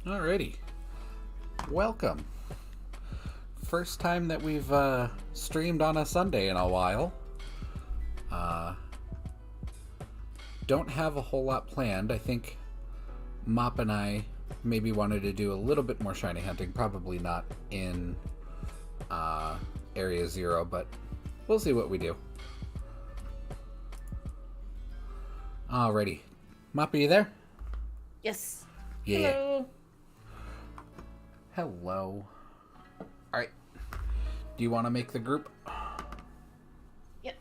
Alrighty. Welcome. First time that we've streamed on a Sunday in a while. Don't have a whole lot planned. I think Mop and I maybe wanted to do a little bit more shiny hunting. Probably not in Area 0, but we'll see what we do. Alrighty. Mop, are you there? Yes. Yeah. Hello. Hello. Alright. Do you want to make the group? Yep.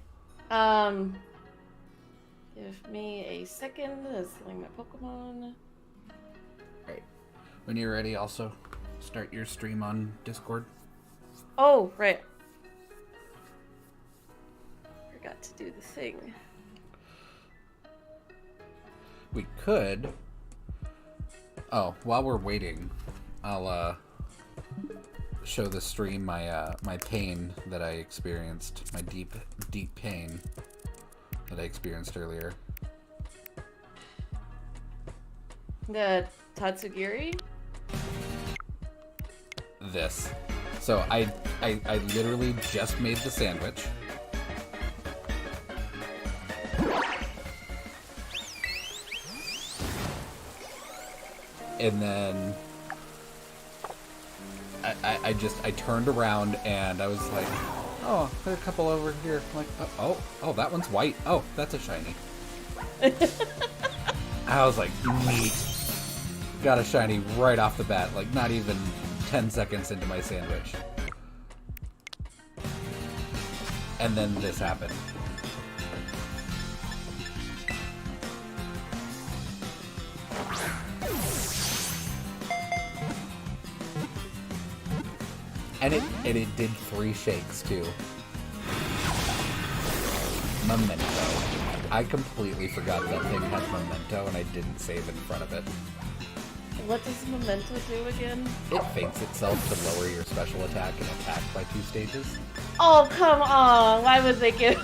Give me a second. Selling my Pokemon. Alright. When you're ready, also start your stream on Discord. Oh, right. Forgot to do the thing. We could... Oh, while we're waiting, I'll show the stream my my pain that I experienced, my deep pain that I experienced earlier. The Tatsugiri? This. So I literally just made the sandwich. And then I turned around and I was like, oh, there are a couple over here. I'm like, oh, that one's white. Oh, that's a shiny. I was like, neat. Got a shiny right off the bat, like not even 10 seconds into my sandwich. And then this happened. And it did 3 shakes too. Memento. I completely forgot that thing had memento and I didn't save in front of it. What does Memento do again? It feints itself to lower your special attack and attack by 2 stages. Oh, come on. Why would they give...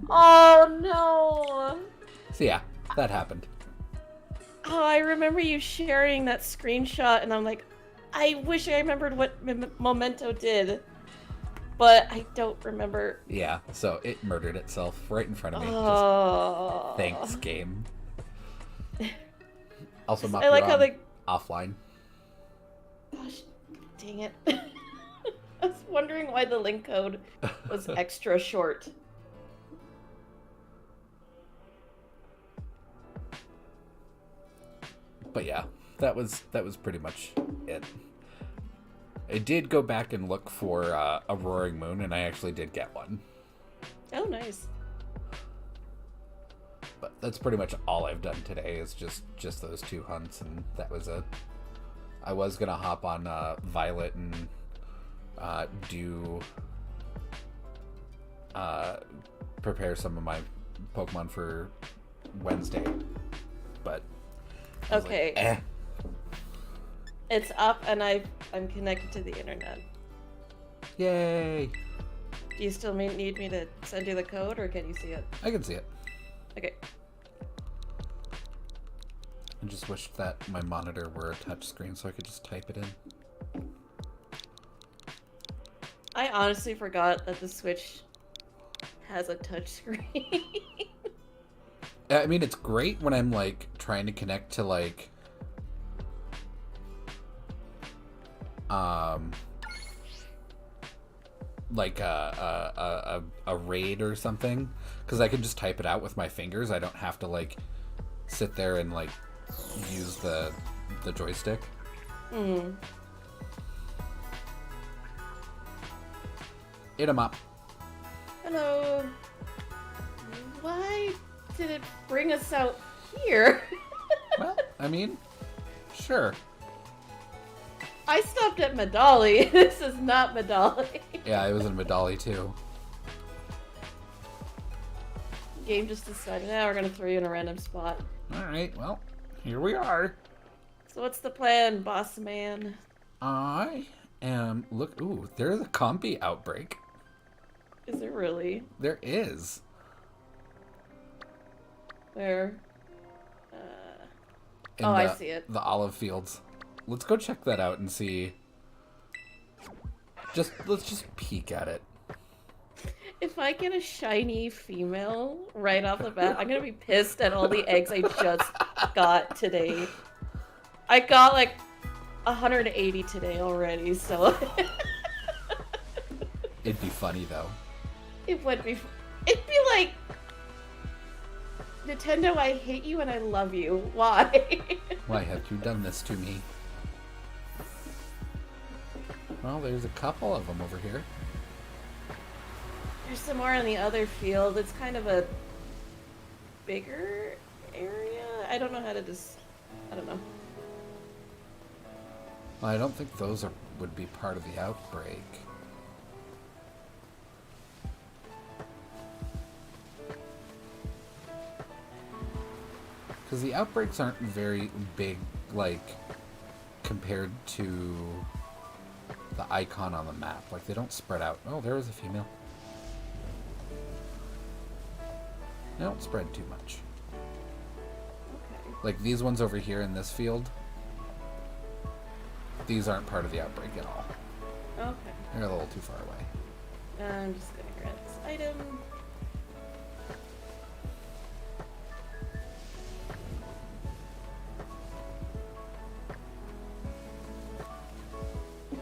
Oh, no. So yeah, that happened. Oh, I remember you sharing that screenshot and I'm like, I wish I remembered what Memento did, but I don't remember. Yeah, so it murdered itself right in front of me. Oh. Just thanks, game. Also, I like how they... offline. Gosh, dang it. I was wondering why the link code was extra short. But yeah, that was pretty much it. I did go back and look for a roaring moon, and I actually did get one. Oh, nice. But that's pretty much all I've done today is just those 2 hunts, and that was it. I was gonna hop on Violet and prepare some of my Pokemon for Wednesday, but I was Okay. like, eh. It's up, and I'm connected to the internet. Yay. Do you still need me to send you the code, or can you see it? I can see it. Okay. I just wish that my monitor were a touchscreen so I could just type it in. I honestly forgot that the Switch has a touchscreen. I mean, it's great when I'm, like, trying to connect to, like, a raid or something, because I can just type it out with my fingers. I don't have to, like, sit there and, like, use the joystick. Hmm. Hit 'em up. Hello. Why did it bring us out here? Well, I mean, sure. I stopped at Medali. This is not Medali. Yeah, I was in Medali too. Game just decided, now we're gonna throw you in a random spot. Alright, well, here we are. So what's the plan, boss man? I am... Look, ooh, there's a compy outbreak. Is there really? There is. Where? In Oh, the, I see it. The olive fields. Let's go check that out and see. Let's just peek at it. If I get a shiny female right off the bat, I'm gonna be pissed at all the eggs I just got today. I got like 180 today already, so It'd be funny though. it would be. It'd be like, Nintendo, I hate you and I love you. Why? Why have you done this to me? Well, there's a couple of them over here. There's some more in the other field. It's kind of a bigger area. I don't know how to I don't know. Well, I don't think those would be part of the outbreak. Because the outbreaks aren't very big, like, compared to the icon on the map. Like, they don't spread out. Oh, there is a female. They don't spread too much. Okay. Like, these ones over here in this field, these aren't part of the outbreak at all. Okay. They're a little too far away. I'm just gonna grab this item.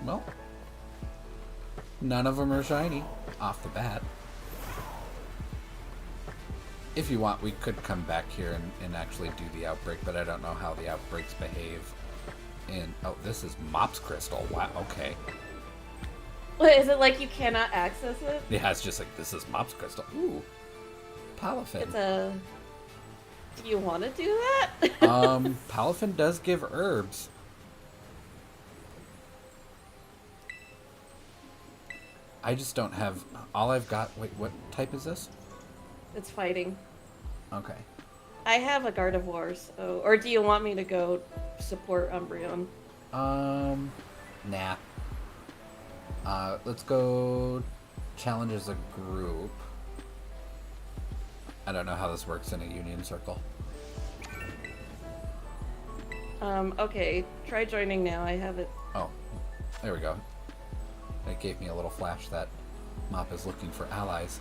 Well, none of them are shiny off the bat. If you want, we could come back here and actually do the outbreak, but I don't know how the outbreaks behave. Oh, this is Mops Crystal. Wow, okay. What, is it like you cannot access it? Yeah, it's just like, this is Mops Crystal. Ooh, Palafin. It's a... Do you want to do that? Palafin does give herbs. I just don't have... All I've got... Wait, what type is this? It's fighting. Okay. I have a Gardevoir, so... Or do you want me to go support Umbreon? Nah. Let's go challenge as a group. I don't know how this works in a union circle. Okay. Try joining now. I have it. Oh, there we go. It gave me a little flash that Mop is looking for allies.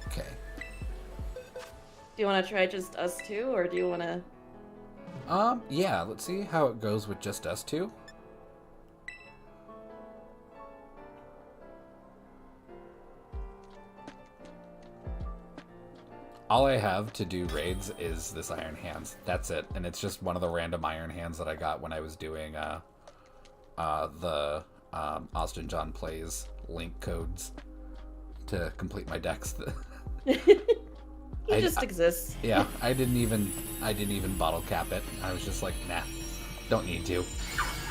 Okay. Do you want to try just us two, or do you want to... Yeah, let's see how it goes with just us two. All I have to do raids is this Iron Hands. That's it. And it's just one of the random Iron Hands that I got when I was doing the Austin John Plays link codes to complete my decks. He just exists. Yeah, I didn't even bottle cap it. I was just like, nah, don't need to.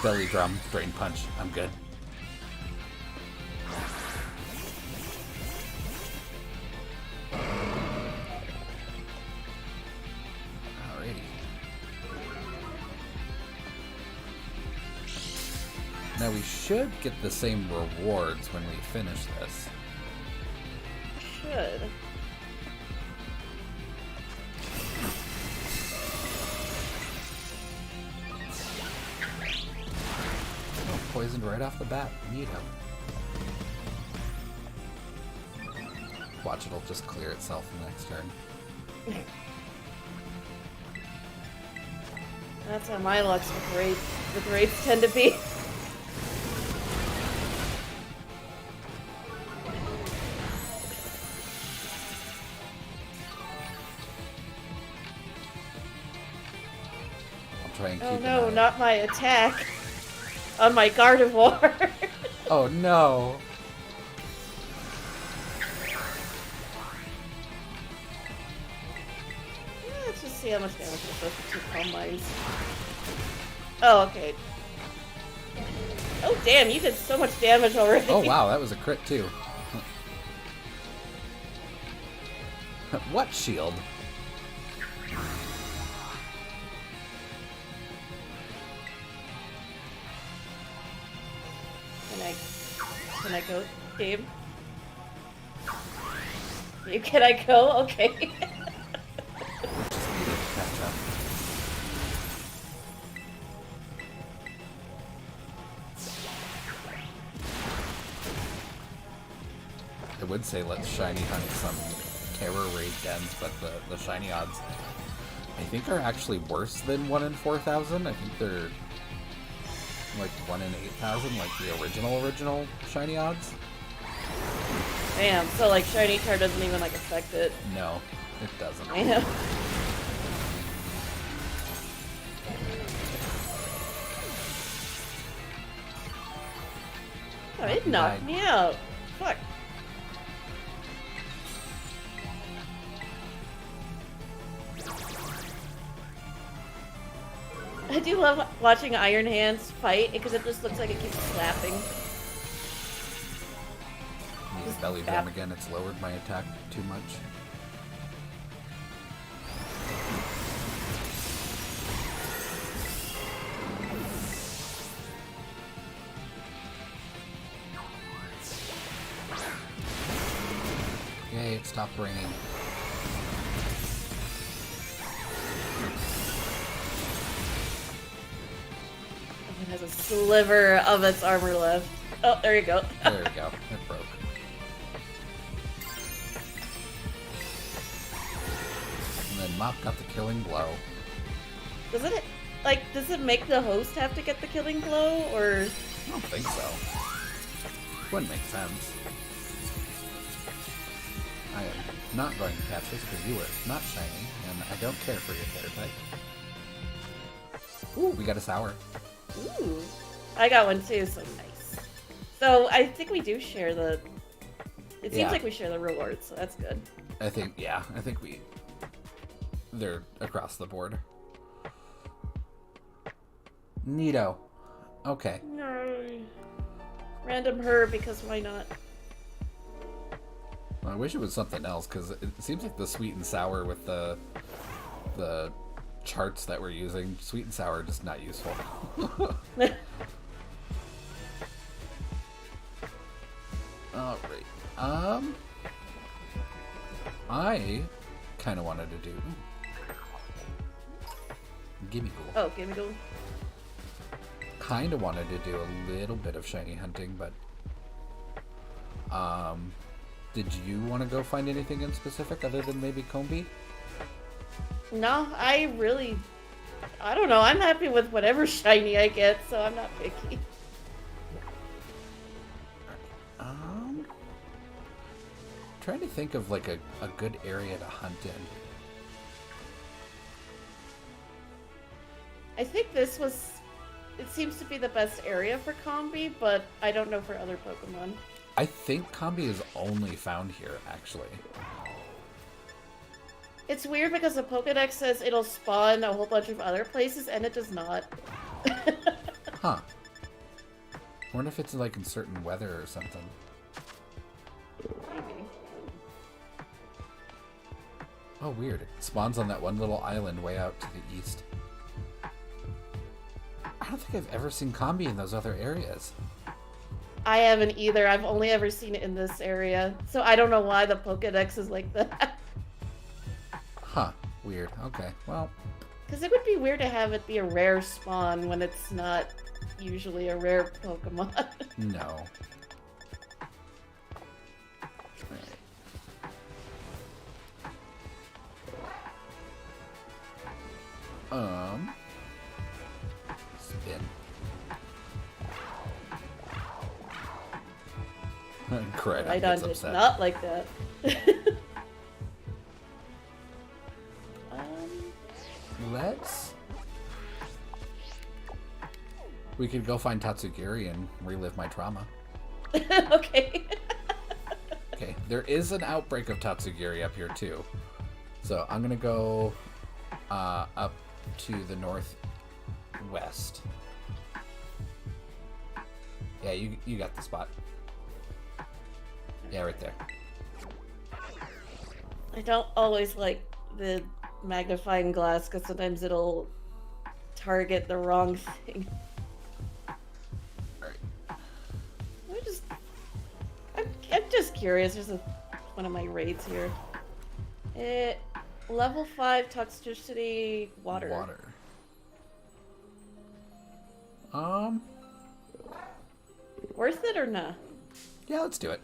Belly drum, drain punch, I'm good. Now we should get the same rewards when we finish this. Should. Oh, poisoned right off the bat. Neat him. Watch, it'll just clear itself the next turn. That's how my lucks with raids tend to be. I'll try and keep Oh an no, eye. not my attack on my Gardevoir. Oh no! Let's just see how much damage it does with 2 Calm Minds. Oh, okay. Oh damn, you did so much damage already. Oh wow, that was a crit too. What shield? Can I go, Gabe? Can I go? Okay. Just needed to catch up. I would say let's shiny hunt some terror raid dens, but the shiny odds I think are actually worse than 1 in 4,000. I think they're like 1 in 8,000, like the original shiny odds. Damn, so like shiny card doesn't even like affect it. No, it doesn't. I know. Oh, it knocked me out. Fuck. I do love watching Iron Hands fight because it just looks like it keeps slapping. Need a belly drum again. It's lowered my attack too much. Yay, it stopped raining. It has a sliver of its armor left. Oh, there you go. There we go. It broke. And then Mop got the killing blow. Does it make the host have to get the killing blow, or? I don't think so. Wouldn't make sense. I am not going to catch this because you are not shiny, and I don't care for your hair type. Ooh, we got a sour. Ooh. I got one too, so nice. So I think we do share the... It seems like we share the rewards, so that's good. I think they're across the board. Neato. Okay. No. Random her, because why not? Well, I wish it was something else, because it seems like the sweet and sour with the charts that we're using, sweet and sour are just not useful. Alright. I kind of wanted to do... Gimme Ghoul. Oh, give me go. Kind of wanted to do a little bit of shiny hunting, but did you want to go find anything in specific other than maybe Combi? No, I don't know. I'm happy with whatever shiny I get, so I'm not picky. Trying to think of like a good area to hunt in. I think this was... It seems to be the best area for Combi, but I don't know for other Pokemon. I think Combi is only found here, actually. It's weird because the Pokedex says it'll spawn a whole bunch of other places, and it does not. Huh. I wonder if it's like in certain weather or something. Maybe. Oh, weird. It spawns on that one little island way out to the east. I I don't think I've ever seen Combi in those other areas. I haven't either. I've only ever seen it in this area. So I don't know why the Pokedex is like that. Huh. Weird. Okay. Well. Because it would be weird to have it be a rare spawn when it's not usually a rare Pokemon. No. Spin. Correct. I did upset. not like that. Let's. We could go find Tatsugiri and relive my trauma. Okay. Okay, there is an outbreak of Tatsugiri up here too. So I'm gonna go up to the northwest. Yeah, you got the spot. Yeah, right there. I don't always like the magnifying glass because sometimes it'll target the wrong thing. Alright. I'm just curious. There's one of my raids here. Level 5 toxicity water. Worth it or nah? Yeah, let's do it.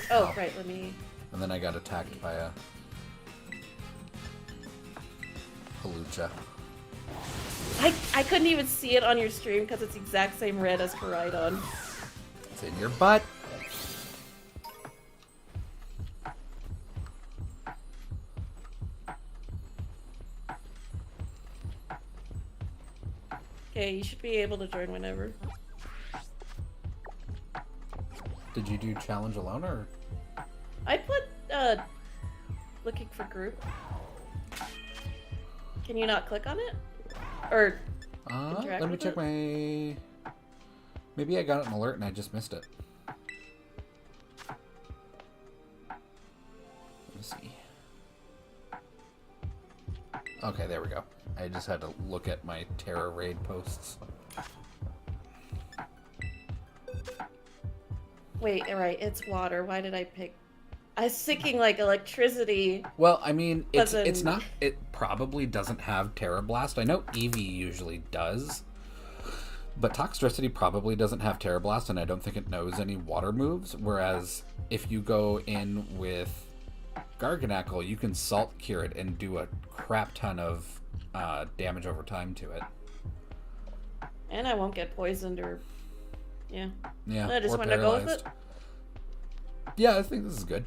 Oh, right, let me... And then I got attacked by a Halucha. I couldn't even see it on your stream because it's the exact same red as Koraidon. It's in your butt. Okay, you should be able to join whenever. Did you do challenge alone or? I put, looking for group. Can you not click on it? Or interact let me with check it? my... Maybe I got an alert and I just missed it. Let me see. Okay, there we go. I just had to look at my Terra raid posts. Wait, right, it's water. Why did I pick... I was thinking like electricity. Well, I mean, it's Doesn't- not. It probably doesn't have Terra Blast. I know Eevee usually does, but Toxtricity probably doesn't have Terra Blast, and I don't think it knows any water moves. Whereas if you go in with Garganacl, you can Salt Cure it and do a crap ton of damage over time to it. And I won't get poisoned or... Yeah. Yeah, I just or wanted to go with paralyzed. it. Yeah, I think this is good.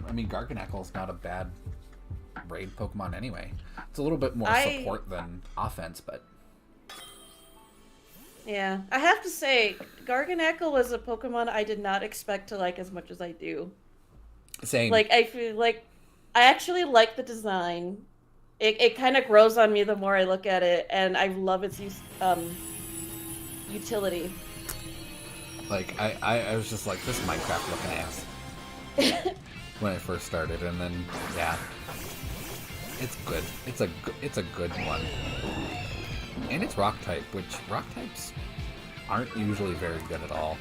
I mean, Garganacl is not a bad raid Pokemon anyway. It's a little bit more support than offense, but... Yeah. I have to say, Garganacl was a Pokemon I did not expect to like as much as I do. Same. Like, I feel like... I actually like the design. It kind of grows on me the more I look at it, and I love its utility. Like, I was just like, this Minecraft looking ass. When I first started, and then, yeah. It's good. It's a good one. And it's rock type, which rock types aren't usually very good at all.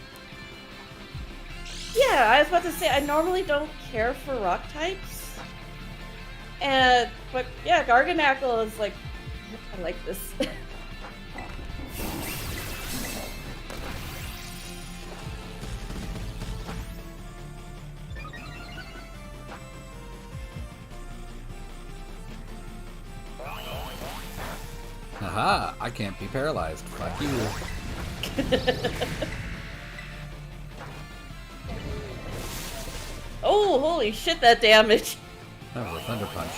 Yeah, I was about to say, I normally don't care for rock types. But yeah, Garganacl is like, I like this. Haha, I can't be paralyzed. Fuck you. Oh, holy shit, that damage. That was a Thunder Punch.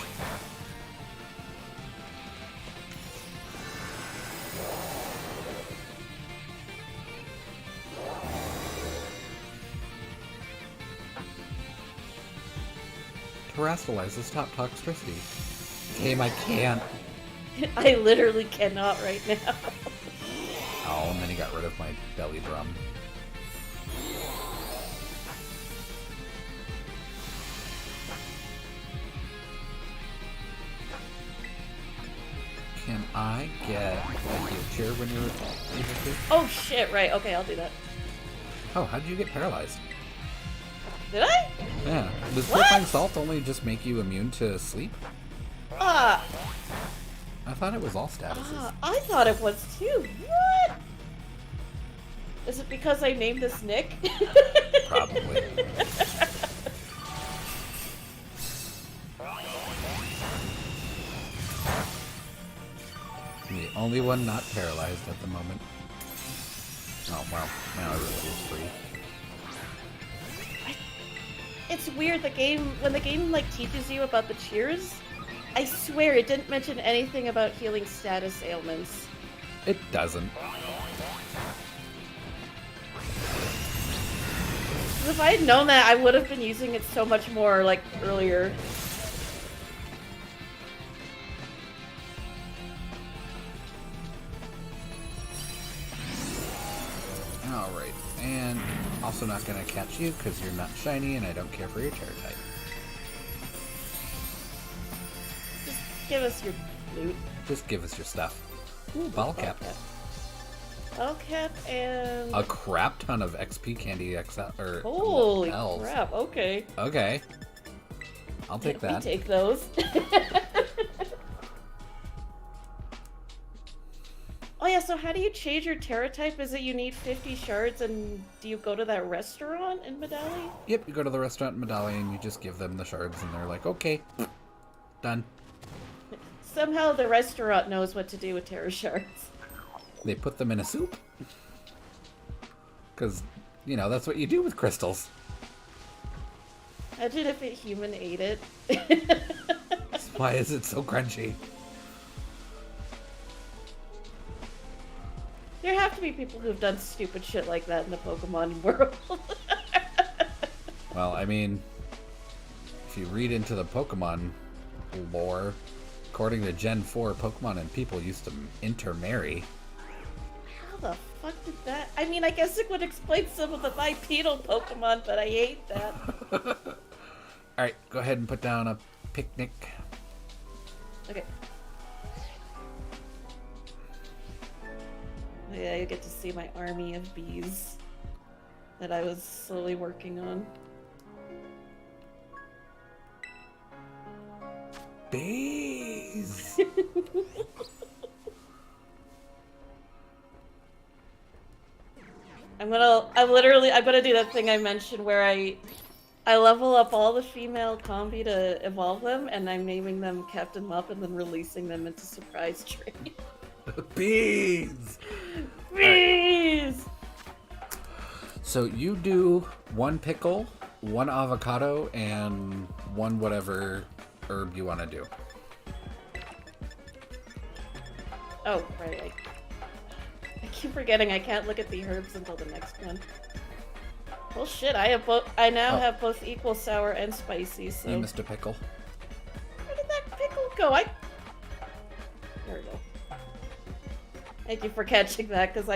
Terastallizes top Toxtricity. Game, I can't. I literally cannot right now. Oh, and then he got rid of my belly drum. cheer when you're able to. Oh shit! Right. Okay, I'll do that. Oh, how did you get paralyzed? Did I? Yeah. Does What? Purifying Salt only just make you immune to sleep? Ah. I thought it was all statuses. I thought it was too. What? Is it because I named this Nick? Probably. The only one not paralyzed at the moment. Oh, well. Now everybody's free. It's weird, when the game, like, teaches you about the cheers, I swear it didn't mention anything about healing status ailments. It doesn't. If I had known that, I would have been using it so much more, like, earlier. Alright, and also not gonna catch you because you're not shiny and I don't care for your terror type. Just give us your loot. Just give us your stuff. Ooh, bottle cap. Bottle cap and... A crap ton of XP candy XL, or Holy L's. crap, okay. Okay. I'll take that. We take those. Oh yeah, so how do you change your Terra type? Is it you need 50 shards and do you go to that restaurant in Medali? Yep, you go to the restaurant in Medali and you just give them the shards and they're like, okay, done. Somehow the restaurant knows what to do with Terra shards. They put them in a soup. Because, you know, that's what you do with crystals. Imagine if a human ate it. Why is it so crunchy? There have to be people who've done stupid shit like that in the Pokemon world. Well, I mean, if you read into the Pokemon lore, according to Gen 4, Pokemon and people used to intermarry. How the fuck did that? I mean, I guess it would explain some of the bipedal Pokemon, but I hate that. Alright, go ahead and put down a picnic. Okay. Yeah, you get to see my army of bees that I was slowly working on. Bees! I'm gonna do that thing I mentioned where I level up all the female combi to evolve them, and I'm naming them Capt and Mup and then releasing them into surprise training. Bees! Bees! So you do one pickle, one avocado, and one whatever herb you want to do. Oh, right. I keep forgetting I can't look at the herbs until the next one. Well, shit, I now have both equal sour and spicy, so... You missed a pickle. Where did that pickle go? There we go. Thank you for catching that, because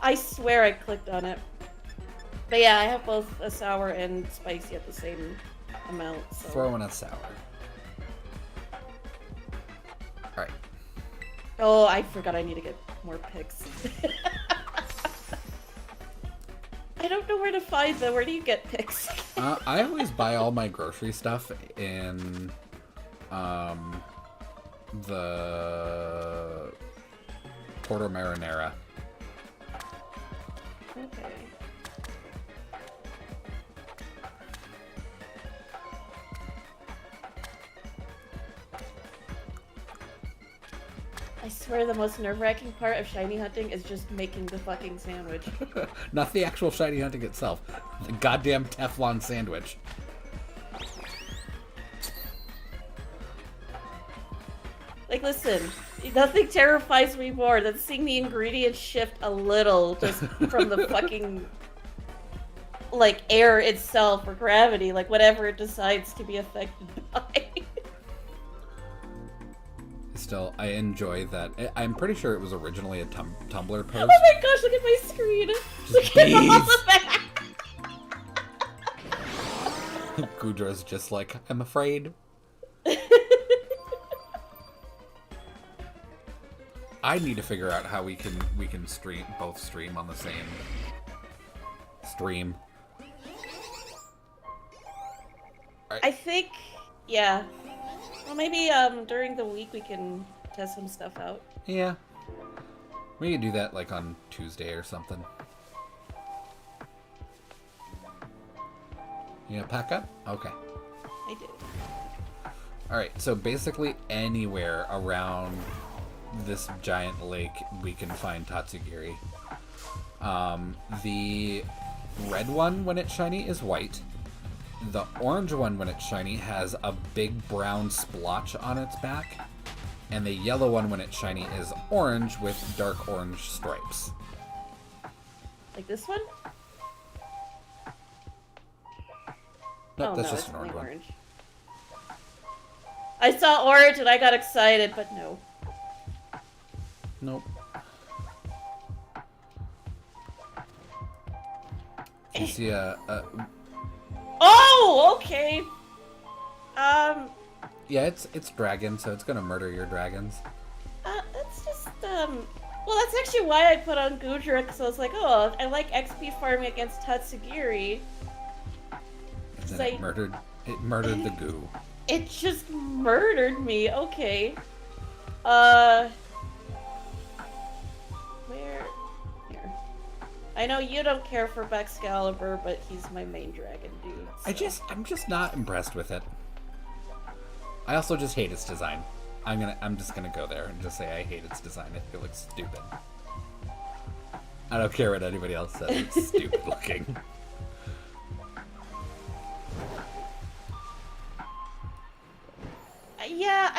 I swear I clicked on it. But yeah, I have both a sour and spicy at the same amount, so... Throw in a sour. Alright. Oh, I forgot I need to get more picks. I don't know where to find them. Where do you get picks? I always buy all my grocery stuff in the Porto Marinara. Okay. I swear the most nerve-wracking part of shiny hunting is just making the fucking sandwich. Not the actual shiny hunting itself. The goddamn Teflon sandwich. Like, listen, nothing terrifies me more than seeing the ingredients shift a little just from the fucking, like, air itself or gravity, like, whatever it decides to be affected by. Still, I enjoy that. I'm pretty sure it was originally a Tumblr post. Oh my gosh, look at my screen! Just Look at all of that! Gudra's just like, I'm afraid. I need to figure out how we can stream on the same stream. I think, yeah. Well, maybe during the week we can test some stuff out. Yeah. We could do that like on Tuesday or something. You gonna pack up? Okay. I did. Alright, so basically anywhere around this giant lake we can find Tatsugiri. The red one when it's shiny is white. The orange one when it's shiny has a big brown splotch on its back. And the yellow one when it's shiny is orange with dark orange stripes. Like this one? Nope, oh, that's no, just an orange one. I saw orange and I got excited, but no. Nope. You see a... Oh, okay. Yeah, it's dragon, so it's gonna murder your dragons. That's just, well, that's actually why I put on Gudra, because I was like, oh, I like XP farming against Tatsugiri. And then it murdered the goo. It just murdered me, okay. Where? Here. I know you don't care for Excalibur, but he's my main dragon dude. So. I'm just not impressed with it. I also just hate its design. I'm just gonna go there and just say I hate its design. It looks stupid. I don't care what anybody else says. It's stupid looking. Yeah,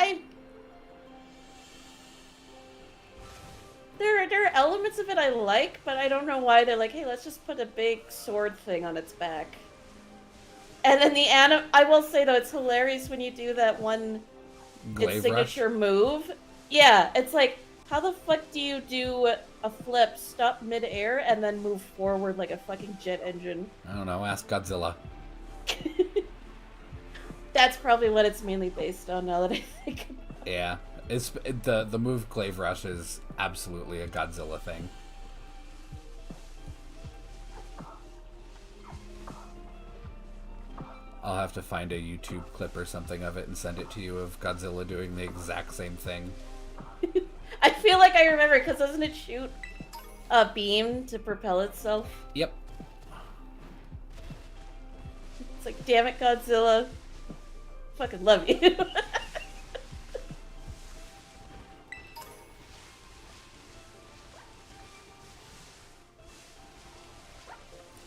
There are elements of it I like, but I don't know why they're like, hey, let's just put a big sword thing on its back. And then I will say though, it's hilarious when you do that one its signature move. Yeah, it's like, how the fuck do you do a flip, stop mid-air, and then move forward like a fucking jet engine? I don't know, ask Godzilla. That's probably what it's mainly based on now that I think about it. Yeah, the move Glaive Rush is absolutely a Godzilla thing. I'll have to find a YouTube clip or something of it and send it to you of Godzilla doing the exact same thing. I feel like I remember, because doesn't it shoot a beam to propel itself? Yep. It's like, damn it, Godzilla. Fucking love you.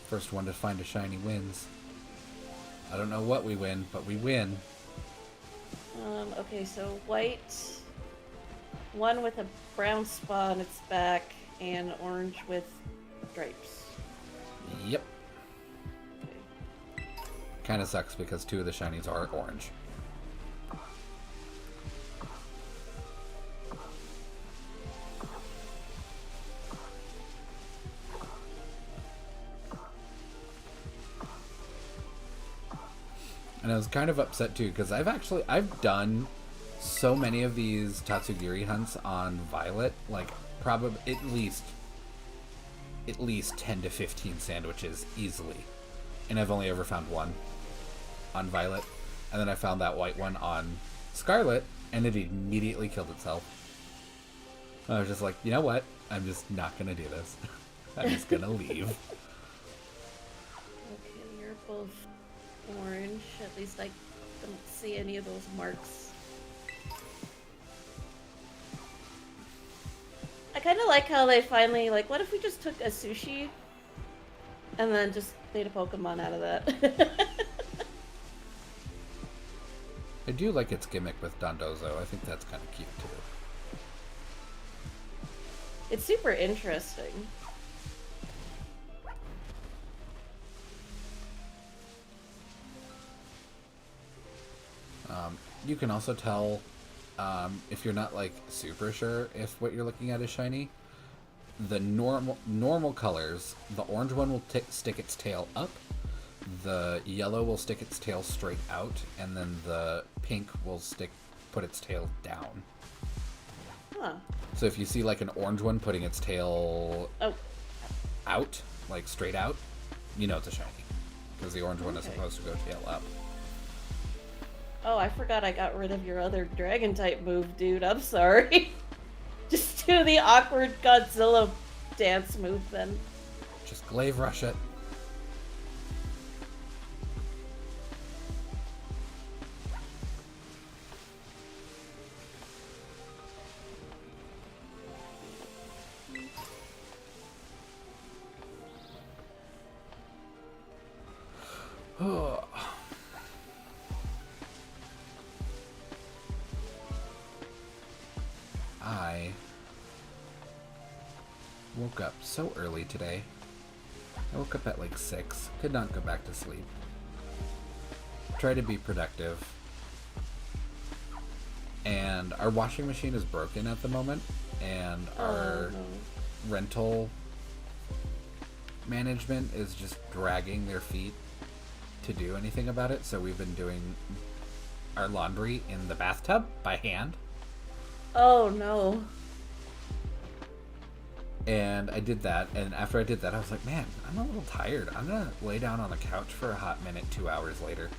First one to find a shiny wins. I don't know what we win, but we win. Okay, so white, one with a brown spot on its back, and orange with stripes. Yep. Okay. Kinda sucks because two of the shinies are orange. And I was kind of upset too, because I've done so many of these Tatsugiri hunts on Violet, like probably at least 10 to 15 sandwiches easily. And I've only ever found one on Violet. And then I found that white one on Scarlet, and it immediately killed itself. I was just like, you know what? I'm just not gonna do this. I'm just gonna leave. Okay, you're both orange. At least I don't see any of those marks. I kind of like how they finally, like, what if we just took a sushi and then just made a Pokemon out of that? I do like its gimmick with Dondozo. I think that's kind of cute too. It's super interesting. You can also tell if you're not like super sure if what you're looking at is shiny. The normal colors, the orange one will stick its tail up, the yellow will stick its tail straight out, and then the pink will put its tail down. Huh. So if you see like an orange one putting its tail out, like straight out, you know it's a shiny. Because the orange one is supposed to go tail up. Oh, I forgot I got rid of your other dragon type move, dude. I'm sorry. Just do the awkward Godzilla dance move then. Just glaive rush it. I woke up so early today. I woke up at like 6. Could not go back to sleep. Try to be productive. And our washing machine is broken at the moment. And our rental management is just dragging their feet to do anything about it. So we've been doing our laundry in the bathtub by hand. Oh no. And I did that, and after I did that, I was like, man, I'm a little tired. I'm gonna lay down on the couch for a hot minute. 2 hours later,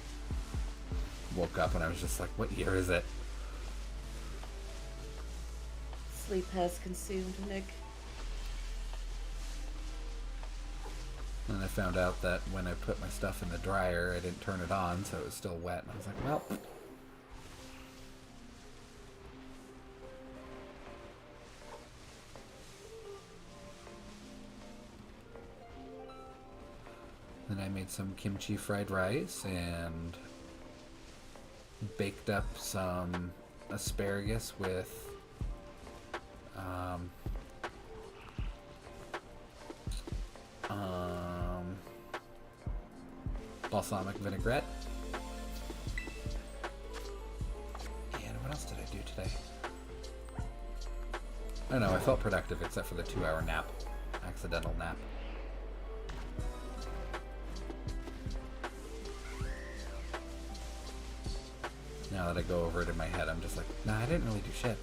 woke up and I was just like, what year is it? Sleep has consumed Nick. And I found out that when I put my stuff in the dryer, I didn't turn it on, so it was still wet. And I was like, well. Then I made some kimchi fried rice and baked up some asparagus with balsamic vinaigrette. And what else did I do today? I don't know, I felt productive except for the 2-hour nap. Accidental nap. Now that I go over it in my head, I'm just like, nah, I didn't really do shit.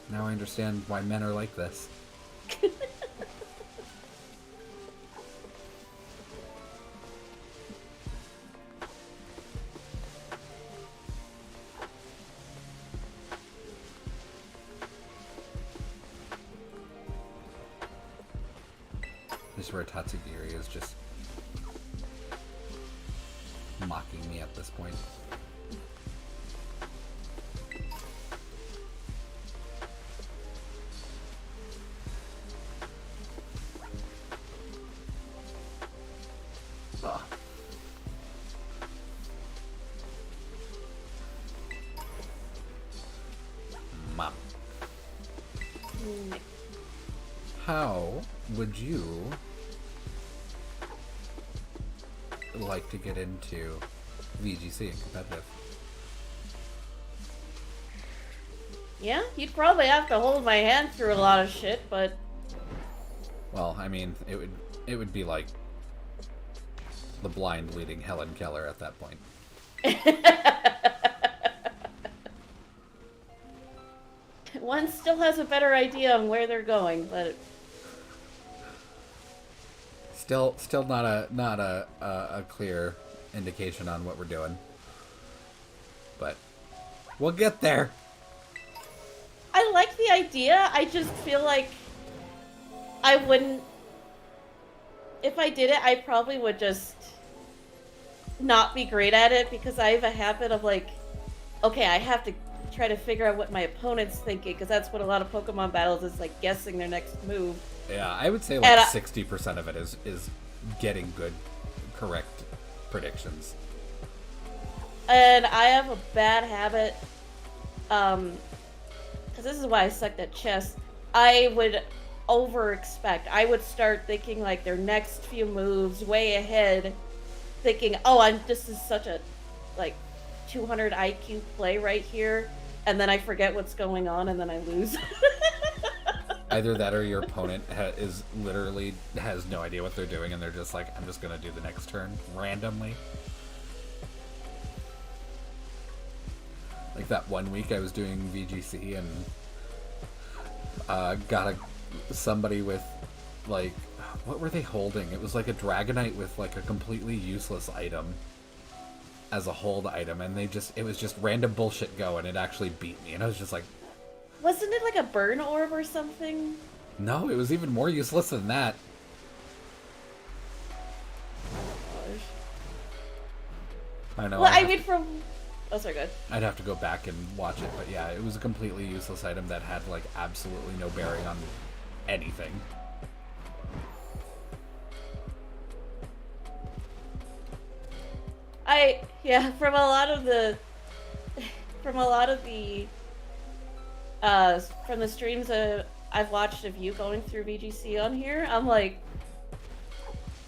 Now I understand why men are like this. This is where Tatsugiri is just mocking me at this point. Oh. Mom. How would you like to get into VGC and competitive? Yeah, you'd probably have to hold my hand through a lot of shit, but... Well, I mean, it would be like the blind leading Helen Keller at that point. One still has a better idea on where they're going, but... Still not a clear indication on what we're doing. But we'll get there. I like the idea, I just feel like I wouldn't... If I did it, I probably would just not be great at it, because I have a habit of like, okay, I have to try to figure out what my opponent's thinking, because that's what a lot of Pokemon battles is, like, guessing their next move. Yeah, I would say like 60% of it is getting good, correct predictions. And I have a bad habit, because this is why I sucked at chess. I would over-expect. I would start thinking, like, their next few moves way ahead, thinking, oh, this is such a, like, 200 IQ play right here, and then I forget what's going on, and then I lose. Either that or your opponent is literally has no idea what they're doing, and they're just like, I'm just gonna do the next turn randomly. Like that one week I was doing VGC and got somebody with like, what were they holding? It was like a Dragonite with like a completely useless item as a hold item, and it was just random bullshit go, and it actually beat me, and I was just like, Wasn't it like a burn orb or something? no, it was even more useless than that. Gosh. I know. Well, I mean, oh, sorry, good. I'd have to go back and watch it, but yeah, it was a completely useless item that had like absolutely no bearing on anything. From a lot of the from the streams I've watched of you going through VGC on here, I'm like,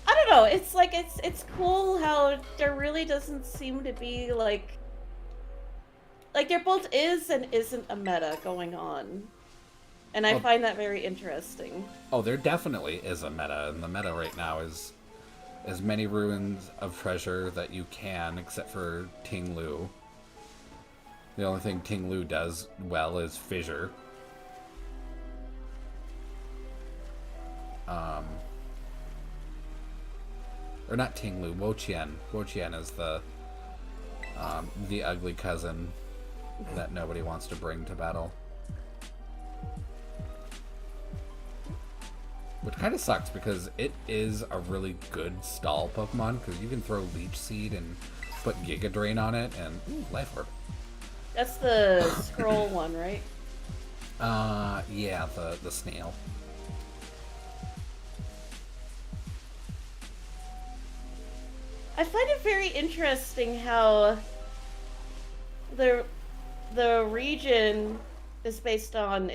I don't know, it's like, it's cool how there really doesn't seem to be like there both is and isn't a meta going on. And I find that very interesting. Oh, there definitely is a meta, and the meta right now is as many ruins of treasure that you can, except for Ting Lu. The only thing Ting Lu does well is fissure. Or not Ting Lu, Wo Qian. Wo Qian is the ugly cousin that nobody wants to bring to battle. Which kind of sucks because it is a really good stall Pokemon, because you can throw Leech Seed and put Giga Drain on it, and Life Orb. That's the scroll one, right? Yeah, the snail. I find it very interesting how the region is based on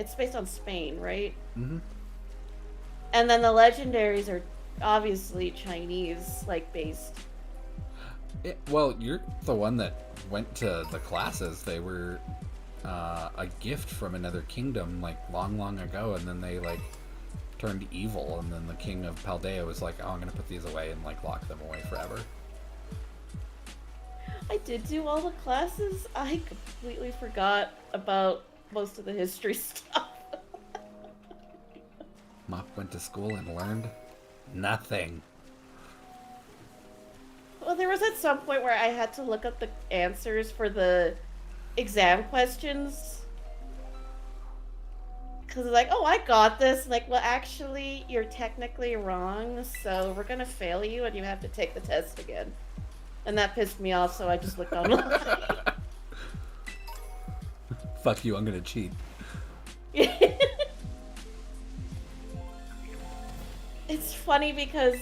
Spain, right? Mm-hmm. And then the legendaries are obviously Chinese, like, based. Well, you're the one that went to the classes. They were a gift from another kingdom, like, long, long ago, and then they, like, turned evil, and then the king of Paldea was like, oh, I'm gonna put these away and, like, lock them away forever. I did do all the classes. I completely forgot about most of the history stuff. Mop went to school and learned nothing. Well, there was at some point where I had to look up the answers for the exam questions. Because like, oh, I got this. Like, well, actually, you're technically wrong, so we're going to fail you and you have to take the test again. And that pissed me off, so I just looked online. Fuck you, I'm going to cheat. It's funny because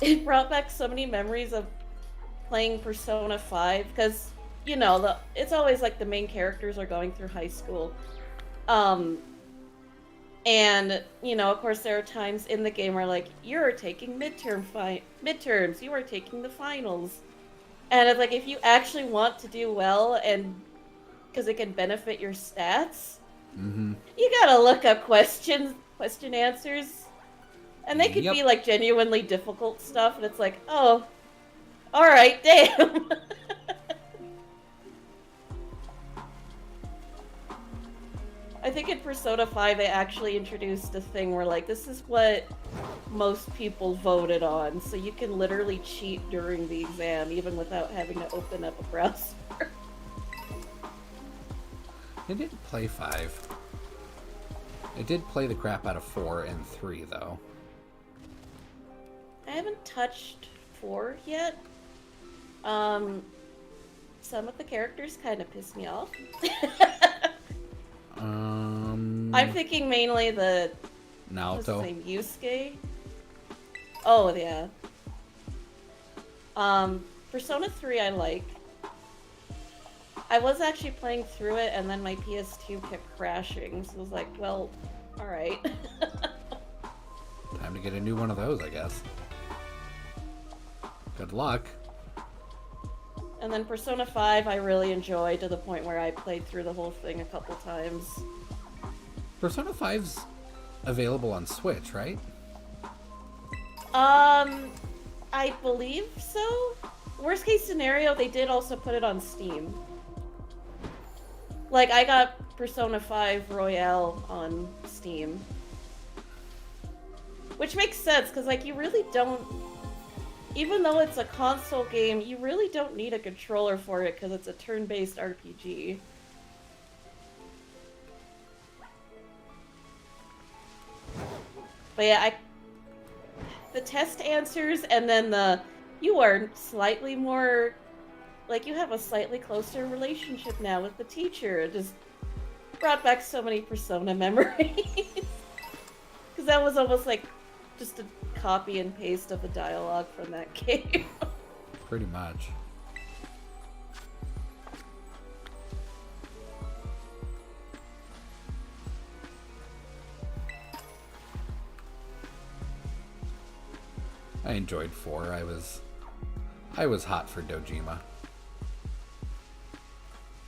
it brought back so many memories of playing Persona 5, because, you know, it's always like the main characters are going through high school. And, you know, of course there are times in the game where, like, you're taking midterms, you are taking the finals. And it's like, if you actually want to do well, and because it can benefit your stats, you gotta look up question answers. And they could be, like, genuinely difficult stuff, and it's like, oh, alright, damn. I think in Persona 5 they actually introduced a thing where, like, this is what most people voted on, so you can literally cheat during the exam even without having to open up a browser. I didn't play 5. I did play the crap out of 4 and 3, though. I haven't touched 4 yet. Some of the characters kind of piss me off. I'm thinking mainly the Naoto. What's his name? Yusuke? Oh, yeah. Persona 3 I like. I was actually playing through it, and then my PS2 kept crashing, so I was like, well, alright. Time to get a new one of those, I guess. Good luck. And then Persona 5 I really enjoyed, to the point where I played through the whole thing a couple times. Persona 5's available on Switch, right? I believe so. Worst case scenario, they did also put it on Steam. Like, I got Persona 5 Royale on Steam. Which makes sense, because, like, you really don't... Even though it's a console game, you really don't need a controller for it, because it's a turn-based RPG. But yeah, the test answers, and then you are slightly more... Like, you have a slightly closer relationship now with the teacher. It just brought back so many Persona memories. Because that was almost like just a copy and paste of the dialogue from that game. Pretty much. I enjoyed 4. I was hot for Dojima.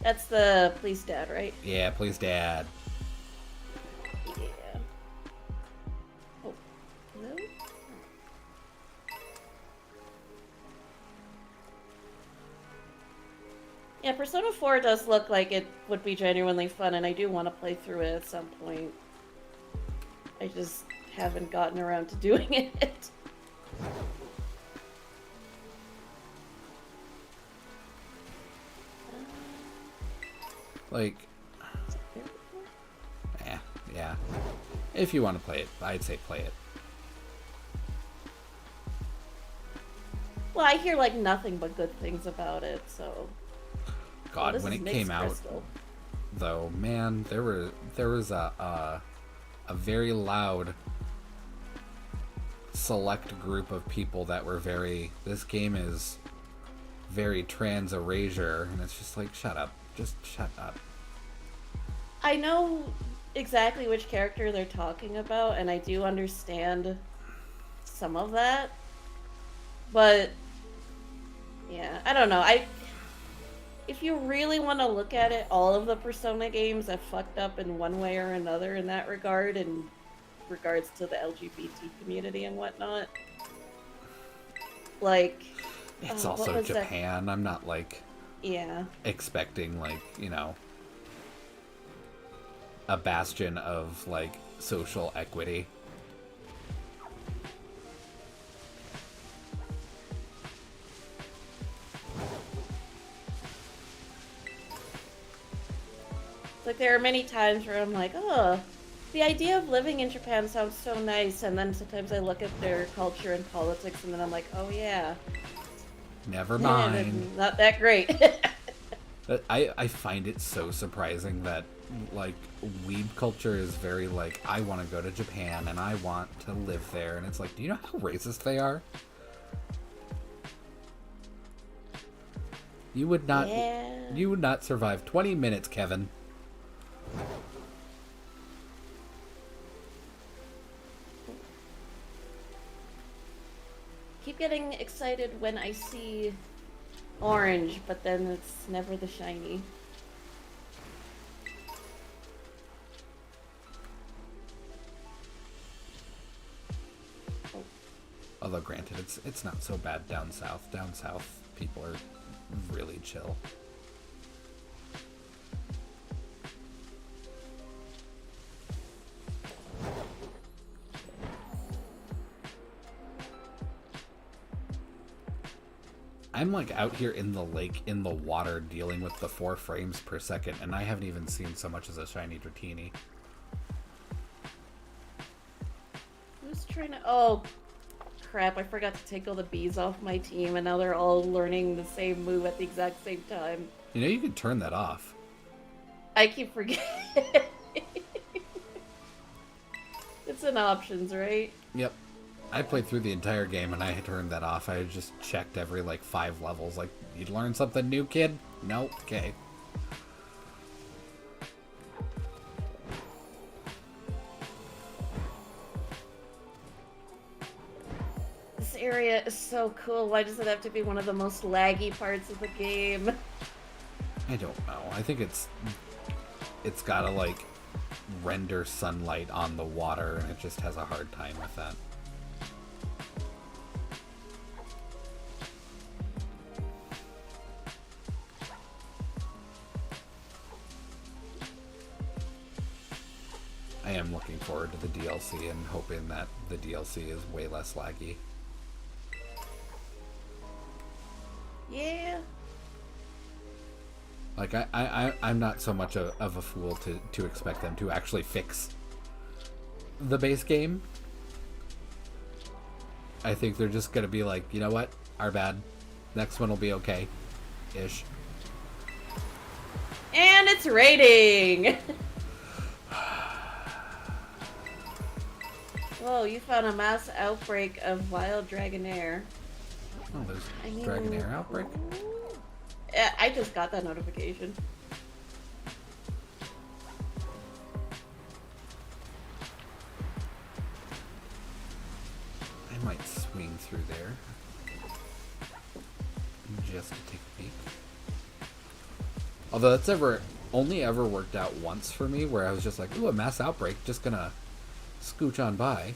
That's the police dad, right? Yeah, please, Dad. Yeah. Oh, hello? Yeah, Persona 4 does look like it would be genuinely fun, and I do want to play through it at some point. I just haven't gotten around to doing it. Like, yeah. If you want to play it, I'd say play it. Well, I hear like nothing but good things about it, so. God, when it came out, though, man, there was a very loud select group of people that were this game is very trans erasure, and it's just like, shut up. Just shut up. I know exactly which character they're talking about, and I do understand some of that. But yeah, I don't know. If you really want to look at it, all of the Persona games have fucked up in one way or another in that regard, in regards to the LGBT community and whatnot. Like, it's also Japan. I'm not like expecting like, you know, a bastion of like social equity. Like, there are many times where I'm like, oh, the idea of living in Japan sounds so nice, and then sometimes I look at their culture and politics, and then I'm like, oh yeah. Never mind. Not that great. I find it so surprising that, like, weeb culture is very, like, I want to go to Japan, and I want to live there, and it's like, do you know how racist they are? You would not survive 20 minutes, Kevin. Keep getting excited when I see orange, but then it's never the shiny. Although granted, it's not so bad down south. Down south, people are really chill. I'm like out here in the lake, in the water, dealing with the 4 frames per second, and I haven't even seen so much as a shiny Dratini. Who's trying to... Oh, crap, I forgot to take all the bees off my team, and now they're all learning the same move at the exact same time. You know, you can turn that off. I keep forgetting. It's in options, right? Yep. I played through the entire game and I had turned that off. I just checked every, like, 5 levels. Like, you learn something new, kid? Nope. Okay. This area is so cool. Why does it have to be one of the most laggy parts of the game? I don't know. I think it's gotta, like, render sunlight on the water, and it just has a hard time with that. I am looking forward to the DLC and hoping that the DLC is way less laggy. Yeah. Like, I'm not so much of a fool to expect them to actually fix the base game. I think they're just going to be like, you know what? Our bad. Next one will be okay. Ish. And it's raining! Whoa, you found a mass outbreak of wild Dragonair. Oh, there's Dragonair outbreak? Yeah, I just got that notification. I might swing through there. Just to take a peek. Although that's only ever worked out once for me, where I was just like, ooh, a mass outbreak, just gonna scooch on by.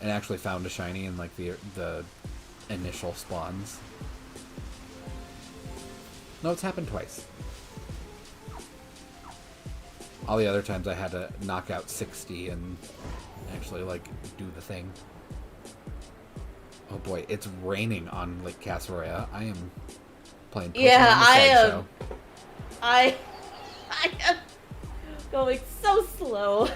And actually found a shiny in like the initial spawns. No, it's happened twice. All the other times I had to knock out 60 and actually like do the thing. Oh boy, it's raining on Lake Casseroya. I am playing Pokemon Yeah, I am going so slow.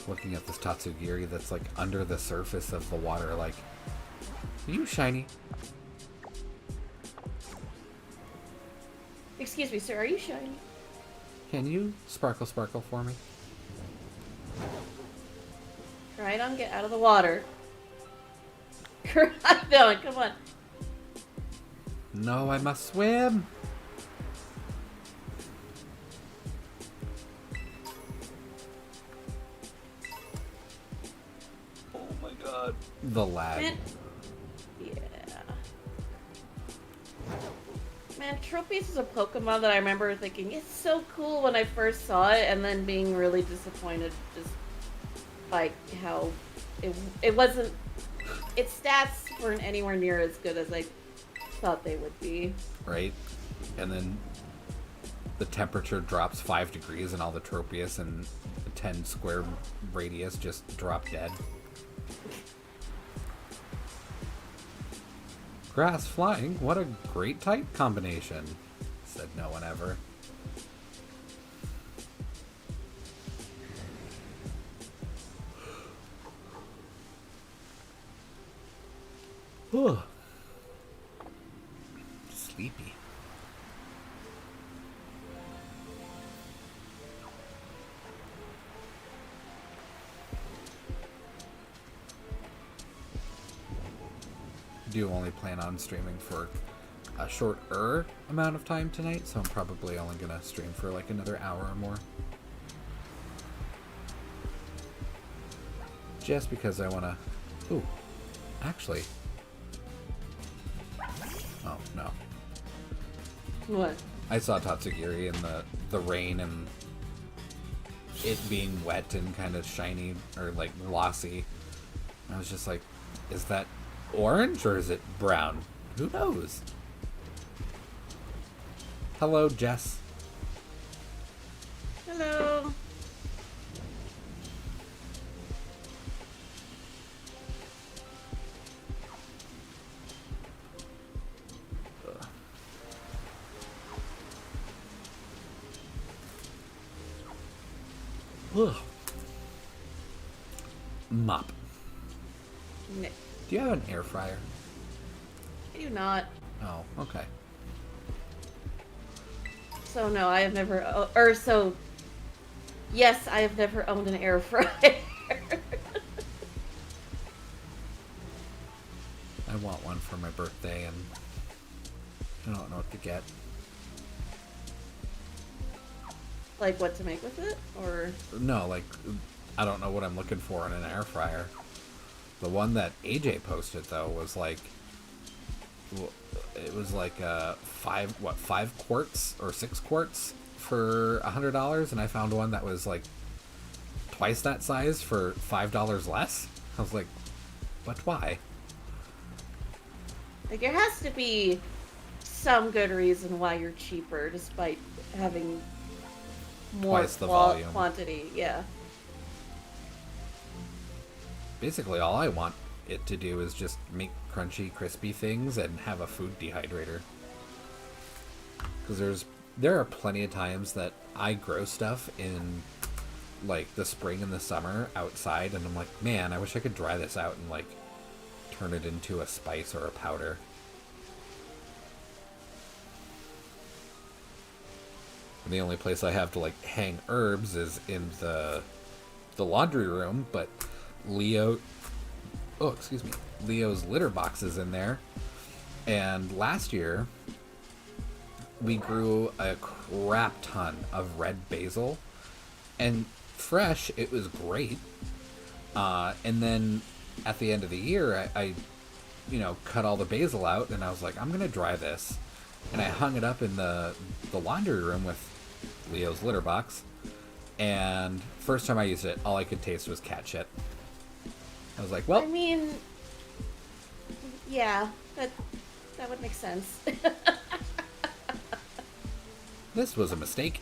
Looking at this Tatsugiri that's like under the surface of the water, like, are you shiny? Excuse me, sir, are you shiny? Can you sparkle for me? Right on, get out of the water. I'm going, come on. No, I must swim. Oh my god. The lag. Man. Yeah. Man, Tropius is a Pokemon that I remember thinking, it's so cool when I first saw it, and then being really disappointed just by how it wasn't... Its stats weren't anywhere near as good as I thought they would be. Right? And then the temperature drops 5 degrees and all the Tropius and 10 square radius just drop dead. Grass flying, what a great type combination, said no one ever. Whew. Sleepy. Do only plan on streaming for a shorter amount of time tonight, so I'm probably only gonna stream for like another hour or more. Just because I wanna... Ooh, actually... Oh, no. What? I saw Tatsugiri in the rain and it being wet and kind of shiny or like glossy. I was just like, is that orange or is it brown? Who knows? Hello, Jess. Hello. Ugh. Mop. No, Do you have an air fryer? I do not. Oh, okay. So no, I have never, yes, I have never owned an air fryer. I want one for my birthday and I don't know what to get. Like what to make with it, or? No, like, I don't know what I'm looking for in an air fryer. The one that AJ posted, though, was like, it was like 5 quarts or 6 quarts for $100, and I found one that was like twice that size for $5 less. I was like, but why? Like, there has to be some good reason why you're cheaper, despite having more Twice the volume. quantity. Yeah. Basically, all I want it to do is just make crunchy, crispy things and have a food dehydrator. Because there are plenty of times that I grow stuff in like the spring and the summer outside, and I'm like, man, I wish I could dry this out and like turn it into a spice or a powder. And the only place I have to like hang herbs is in the laundry room, but Leo's litter box is in there. And last year we grew a crap ton of red basil, and fresh it was great. And then at the end of the year I cut all the basil out, and I was like, I'm gonna dry this, and I hung it up in the laundry room with Leo's litter box. And first time I used it, all I could taste was cat shit. I was like, well, I mean, yeah, that would make sense. this was a mistake.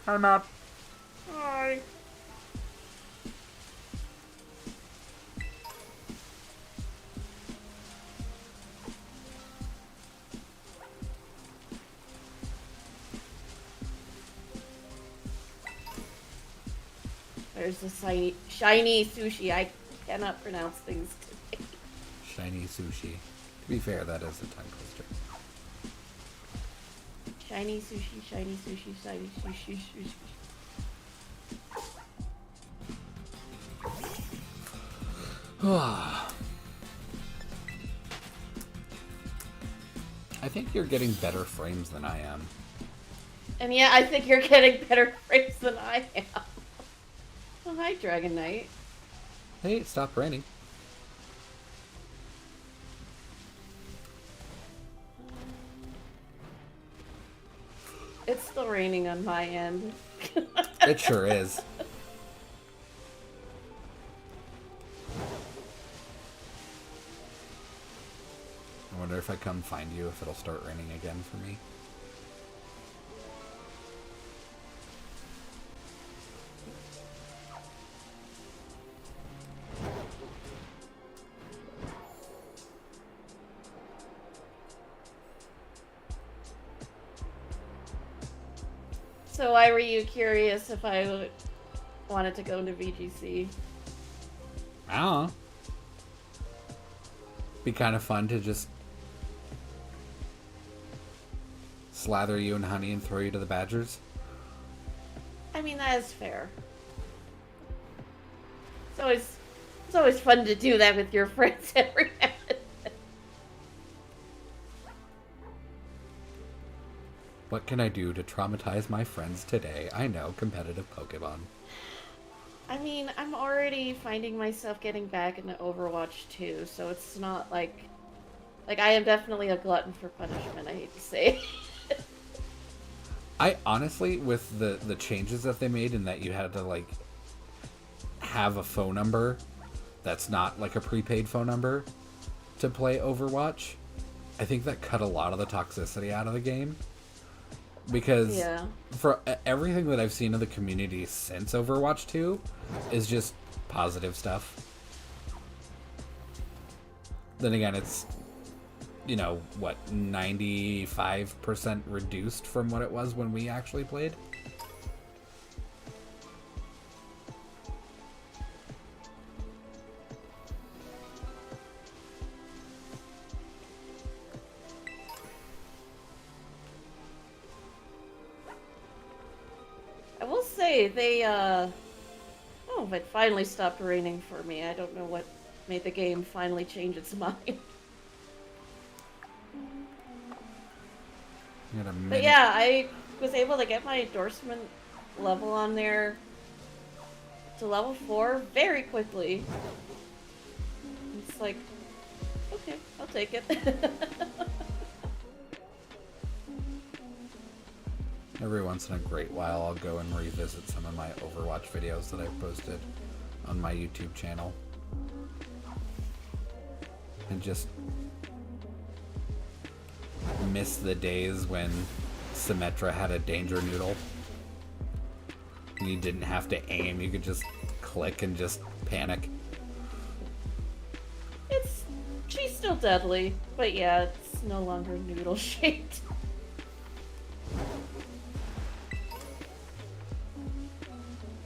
Hi, Map. Hi. There's the shiny sushi. I cannot pronounce things today. Shiny sushi. To be fair, that is a tongue twister. Shiny sushi, shiny sushi, shiny sushi, sushi. I think you're getting better frames than I am. And yeah, I think you're getting better frames than I am. Oh, hi, Dragon Knight. Hey, it stopped raining. It's still raining on my end. It sure is. I wonder if I come find you, if it'll start raining again for me. So why were you curious if I wanted to go into VGC? I don't know. Be kind of fun to just slather you in honey and throw you to the badgers. I mean, that is fair. It's always fun to do that with your friends every now and then. What can I do to traumatize my friends today? I know, competitive Pokemon. I mean, I'm already finding myself getting back into Overwatch 2, so it's not like I am definitely a glutton for punishment, I hate to say. I honestly, with the changes that they made, and that you had to like have a phone number that's not like a prepaid phone number to play Overwatch, I think that cut a lot of the toxicity out of the game. Because for everything that I've seen of the community since Overwatch 2 is just positive stuff. Then again, it's, 95% reduced from what it was when we actually played. I will say, it finally stopped raining for me. I don't know what made the game finally change its mind. But yeah, I was able to get my endorsement level on there to level 4 very quickly. It's like, okay, I'll take it. Every once in a great while, I'll go and revisit some of my Overwatch videos that I've posted on my YouTube channel. And just miss the days when Symmetra had a danger noodle. And you didn't have to aim, you could just click and just panic. She's still deadly, but yeah, it's no longer noodle shaped.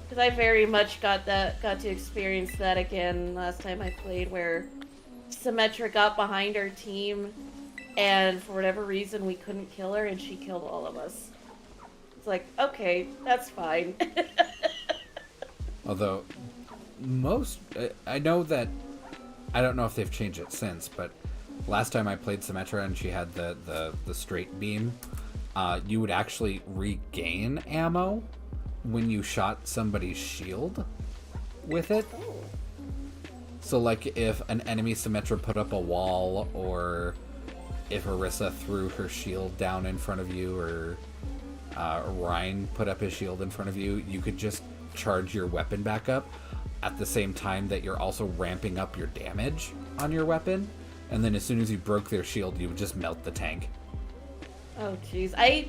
Because I very much got to experience that again last time I played, where Symmetra got behind our team, and for whatever reason we couldn't kill her, and she killed all of us. It's like, okay, that's fine. Although, I know that, I don't know if they've changed it since, but last time I played Symmetra and she had the straight beam, you would actually regain ammo when you shot somebody's shield with it. Oh. So like if an enemy Symmetra put up a wall, or if Orisa threw her shield down in front of you, or Ryan put up his shield in front of you, you could just charge your weapon back up at the same time that you're also ramping up your damage on your weapon. And then as soon as you broke their shield, you would just melt the tank. Oh jeez, I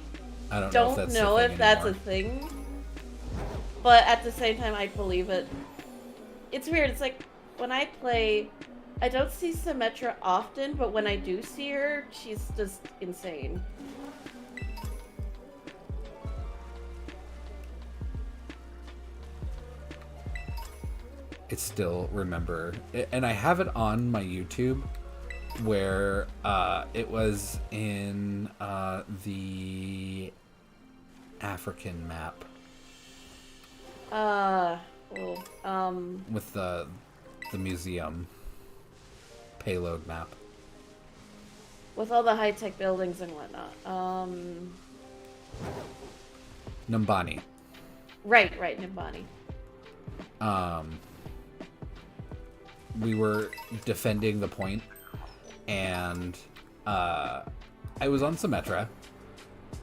don't know if that's a thing. But at the same time, I believe it. It's weird. It's like, when I play, I don't see Symmetra often, but when I do see her, she's just insane. It's still remember, and I have it on my YouTube, where it was in the African map. With the museum payload map. With all the high-tech buildings and whatnot. Numbani. Right, Nimbani. We were defending the point, and I was on Symmetra,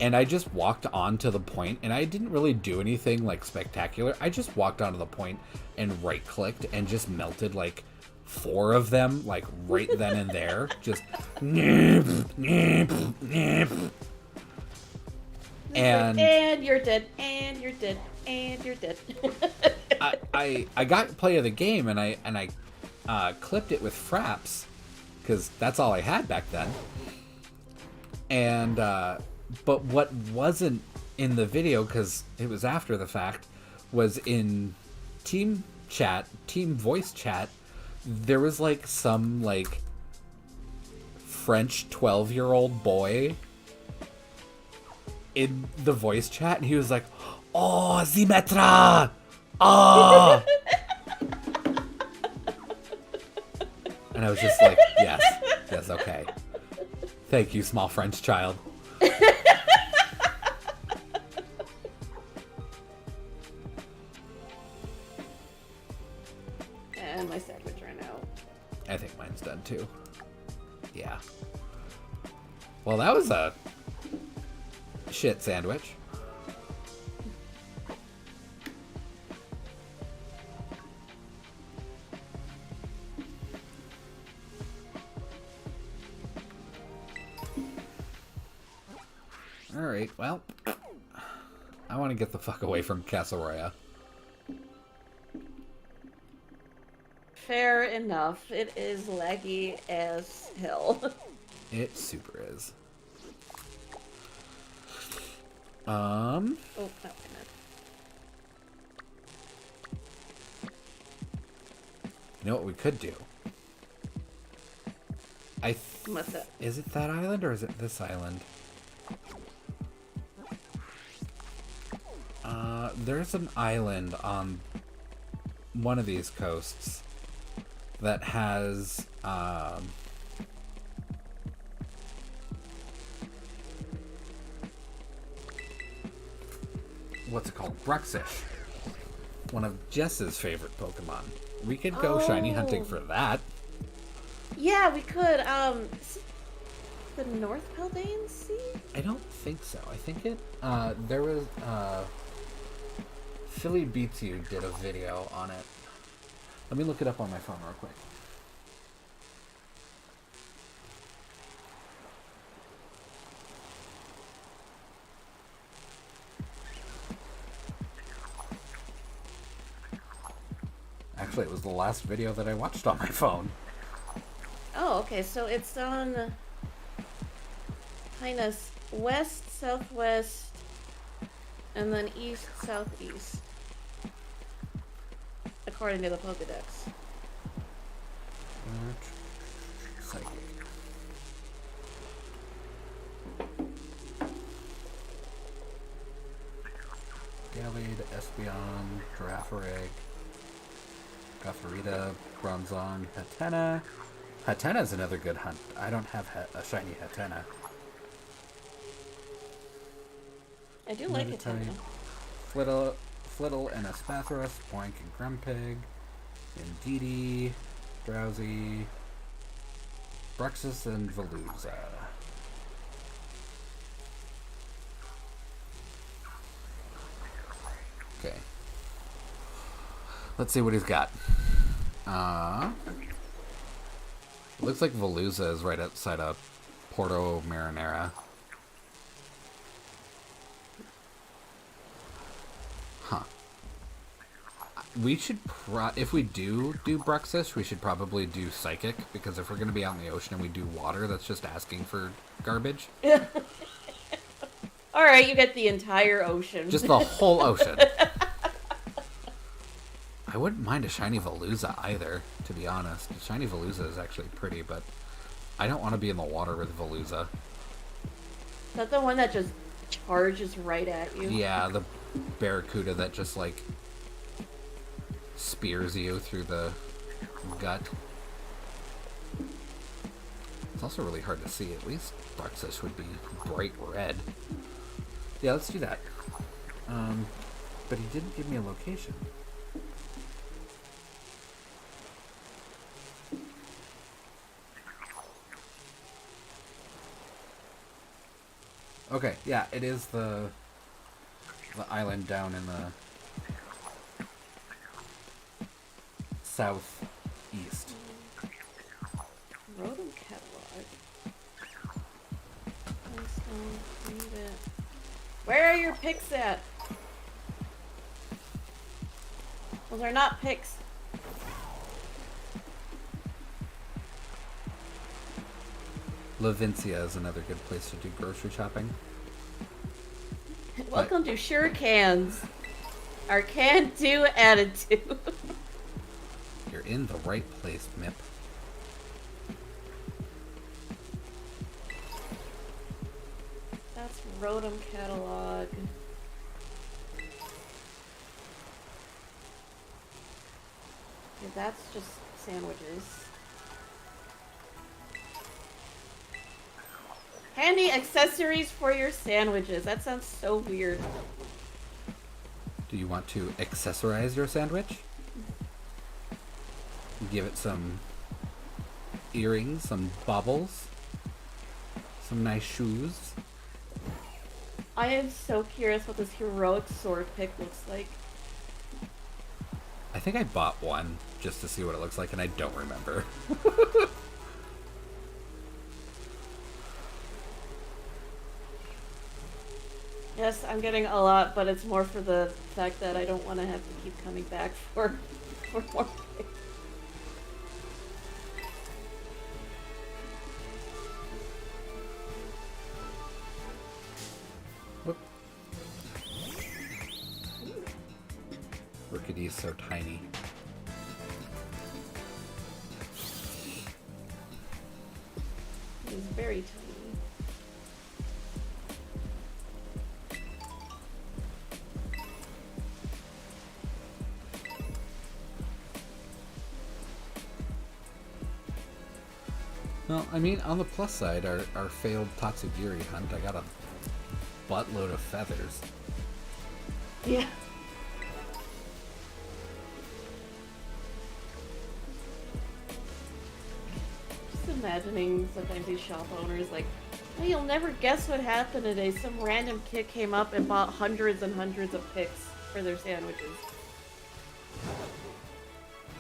and I just walked onto the point, and I didn't really do anything like spectacular. I just walked onto the point and right-clicked and just melted like 4 of them, like right then and there. Just and you're dead, and you're dead, and you're dead. I got play of the game, and I clipped it with fraps, because that's all I had back then. And but what wasn't in the video, because it was after the fact, was in team voice chat, there was like some like French 12-year-old boy in the voice chat, and he was like, "Oh, Symmetra! Oh!" And I was just like, yes, okay. Thank you, small French child. And my sandwich ran out. I think mine's done too. Yeah. Well, that was a shit sandwich. Alright, well, I want to get the fuck away from Castle Roya. Fair enough. It is laggy as hell. It super is. Oh, no, wait a minute. You know what we could do? What's that? Is it that island or is it this island? There's an island on one of these coasts that has what's it called? Bruxish. One of Jess's favorite Pokemon. We could go shiny hunting for that. Yeah, we could. the North Paldean Sea? I don't think so. I think it, there was, Philly Beats You did a video on it. Let me look it up on my phone real quick. Actually, it was the last video that I watched on my phone. Oh, okay, so it's on kind of west, southwest, and then east, southeast. According to the Pokedex. Psychic. Gallade, Espeon, Girafarig, Gothorita, Bronzong, Hatena. Hatena's another good hunt. I don't have a shiny Hatena. I do like Hatena. Flittle and Espathros, Boink and Grumpig, Indeedee, Drowsy, Bruxus and Veluza. Okay. Let's see what he's got. Looks like Veluza is right outside of Porto Marinara. Huh. We should if we do Bruxus, we should probably do Psychic, because if we're going to be out in the ocean and we do water, that's just asking for garbage. Alright, you get the entire ocean. Just the whole ocean. I wouldn't mind a shiny Veluza either, to be honest. Shiny Veluza is actually pretty, but I don't want to be in the water with Veluza. Is that the one that just charges right at you? Yeah, the Barracuda that just, like, spears you through the gut. It's also really hard to see. At least Bruxus would be bright red. Yeah, let's do that. But he didn't give me a location. Okay, yeah, it is the island down in the southeast. Rotom catalog. Need it. Where are your picks at? Those are not picks. Lavincia is another good place to do grocery shopping. Welcome to Sure Cans. Our can-do attitude. You're in the right place, Mip. That's Rotom catalog. Yeah, that's just sandwiches. Handy accessories for your sandwiches. That sounds so weird. Do you want to accessorize your sandwich? Give it some earrings, some baubles, some nice shoes. I am so curious what this heroic sword pick looks like. I think I bought one just to see what it looks like, and I don't remember. Yes, I'm getting a lot, but it's more for the fact that I don't want to have to keep coming back for more picks. Whoop. Rookidy's so tiny. It's very tiny. Well, I mean, on the plus side, our failed Tatsugiri hunt, I got a buttload of feathers. Yeah. Just imagining sometimes these shop owners like Well, you'll never guess what happened today. Some random kid came up and bought hundreds and hundreds of picks for their sandwiches.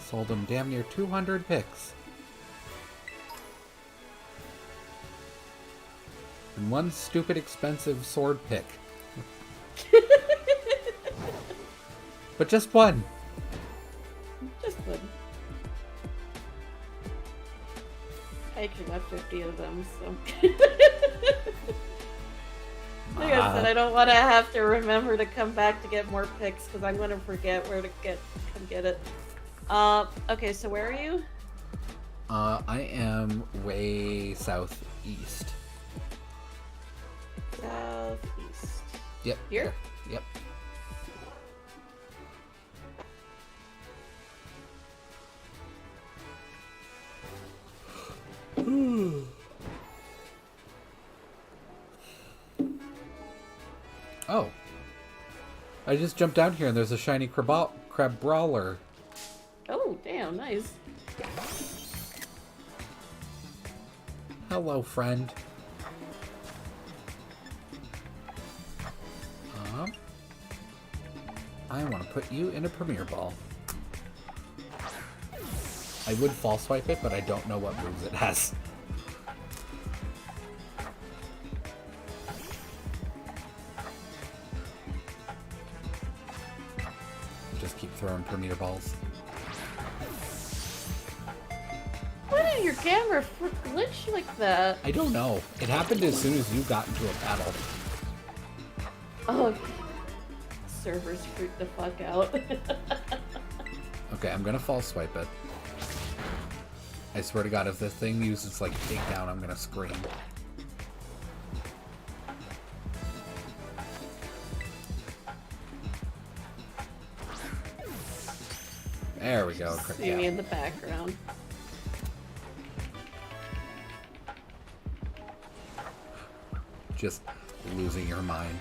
Sold them damn near 200 picks. And one stupid expensive sword pick. But just one. Just one. I actually got 50 of them, so. Like I said, I don't want to have to remember to come back to get more picks because I'm going to forget where to come get it. Okay, so where are you? I am way southeast. Southeast. Yep. Here? Yep. Oh. I just jumped down here and there's a shiny crab brawler. Oh, damn, nice. Hello, friend. I want to put you in a Premier Ball. I would fall swipe it, but I don't know what moves it has. Just keep throwing Premier Balls. Why did your camera glitch like that? I don't know. It happened as soon as you got into a battle. Oh, servers freaked the fuck out. Okay, I'm gonna fall swipe it. I swear to God, if this thing uses like takedown, I'm gonna scream. There we go. See me in the background. Just losing your mind.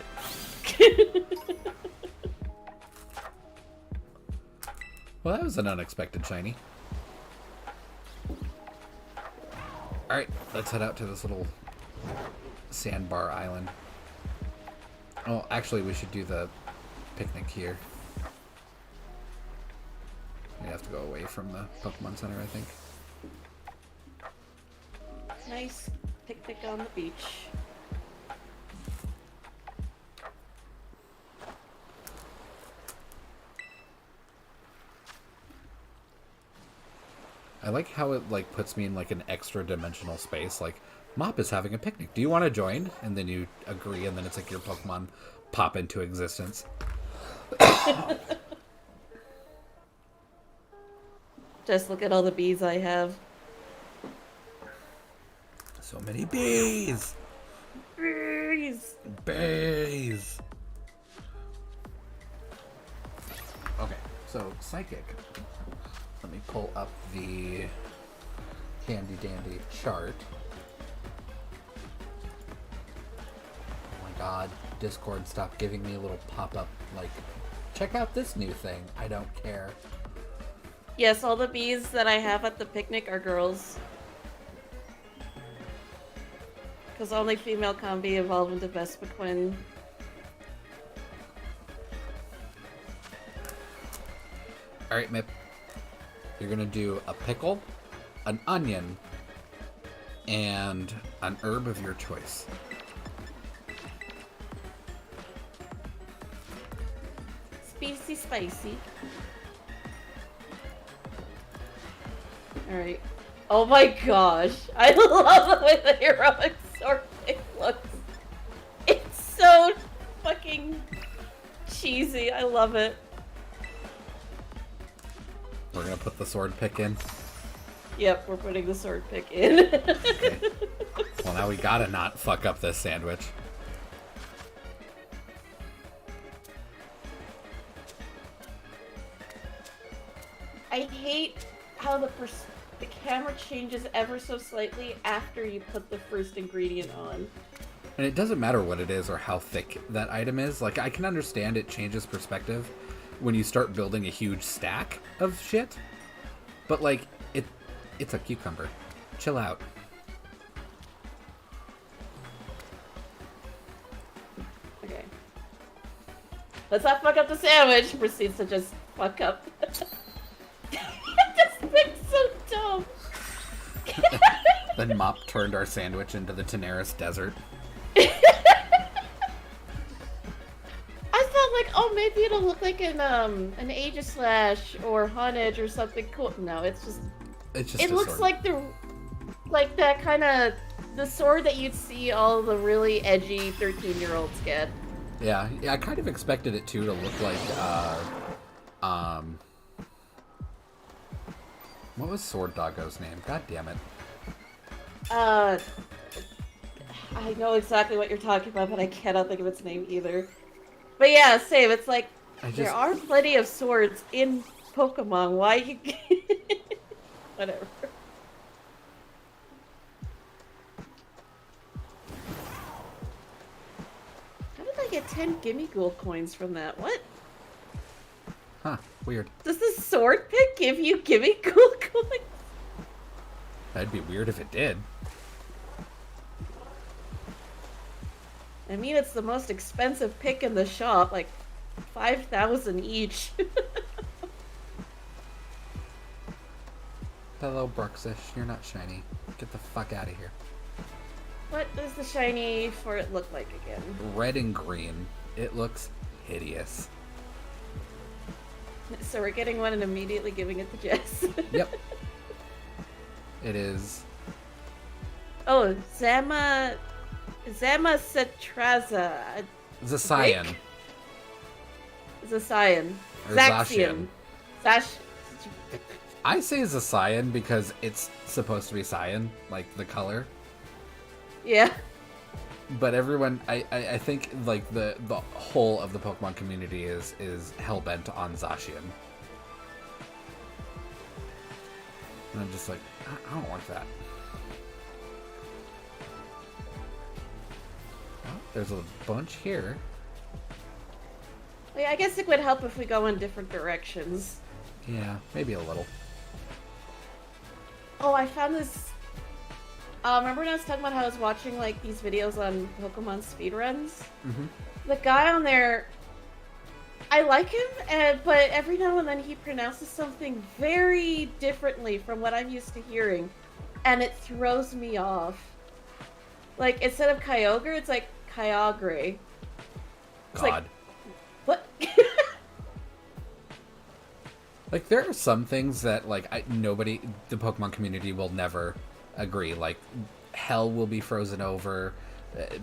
Well, that was an unexpected shiny. Alright, let's head out to this little sandbar island. Oh, actually, we should do the picnic here. We have to go away from the Pokemon Center, I think. Nice picnic on the beach. I like how it like puts me in like an extra dimensional space. Like, Mop is having a picnic. Do you want to join? And then you agree, and then it's like your Pokemon pop into existence. Just look at all the bees I have. So many bees! Bees! Bees! Okay, so Psychic. Let me pull up the handy dandy chart. Oh my God, Discord, stop giving me a little pop-up like, check out this new thing. I don't care. Yes, all the bees that I have at the picnic are girls. Because only female can be evolved into Vespiquen. Alright, Mip. You're gonna do a pickle, an onion, and an herb of your choice. Spicy. Alright. Oh my gosh. I love the way the heroic sword pick looks. It's so fucking cheesy. I love it. We're gonna put the sword pick in. Yep, we're putting the sword pick in. Okay. Well, now we gotta not fuck up this sandwich. I hate how the camera changes ever so slightly after you put the first ingredient on. And it doesn't matter what it is or how thick that item is. Like, I can understand it changes perspective when you start building a huge stack of shit. But, like, it's a cucumber. Chill out. Let's not fuck up the sandwich. Proceeds to just fuck up. This thing's so dumb. Then Mop turned our sandwich into the Tenaris Desert. I thought like, oh, maybe it'll look like an Aegislash or Honage or something cool. No, it's just it looks sword. like that kind of the sword that you'd see all the really edgy 13-year-olds get. Yeah, I kind of expected it too to look like what was Sword Doggo's name? God damn it. I know exactly what you're talking about, but I cannot think of its name either. But yeah, same. It's like there are plenty of swords in Pokemon. Why you? Whatever. How did I get 10 Gimme Ghoul coins from that? What? Huh, weird. Does the sword pick give you Gimme Ghoul coins? That'd be weird if it did. I mean, it's the most expensive pick in the shop, like 5,000 each. Hello, Bruxish. You're not shiny. Get the fuck out of here. What does the shiny for it look like again? Red and green. It looks hideous. So we're getting one and immediately giving it to Jess. Yep. It is. Oh, Zama Cetraza. Zacian. Zacian. Or Zaxian. Zacian. I say Zacian because it's supposed to be cyan, like the color. Yeah. But everyone, I think like the whole of the Pokemon community is hell-bent on Zacian. And I'm just like, I don't like that. Well, there's a bunch here. Yeah, I guess it would help if we go in different directions. Yeah, maybe a little. Oh, I found this. Remember when I was talking about how I was watching like these videos on Pokemon speedruns? Mm-hmm. The guy on there, I like him, but every now and then he pronounces something very differently from what I'm used to hearing, and it throws me off. Like, instead of Kyogre, it's like Kyogre. It's God. like, what? Like, there are some things that, like, the Pokemon community will never agree. Like, hell will be frozen over,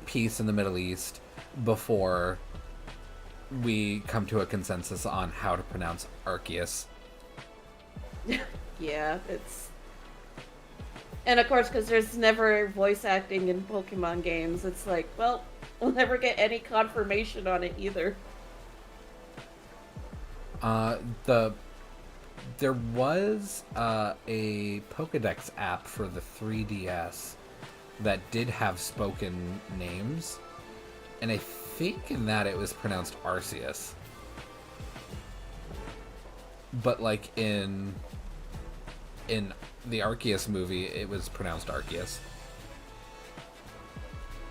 peace in the Middle East, before we come to a consensus on how to pronounce Arceus. Yeah, it's... And of course, because there's never voice acting in Pokemon games, it's like, well, we'll never get any confirmation on it either. There was a Pokedex app for the 3DS that did have spoken names, and I think in that it was pronounced Arceus. But like in the Arceus movie, it was pronounced Arceus.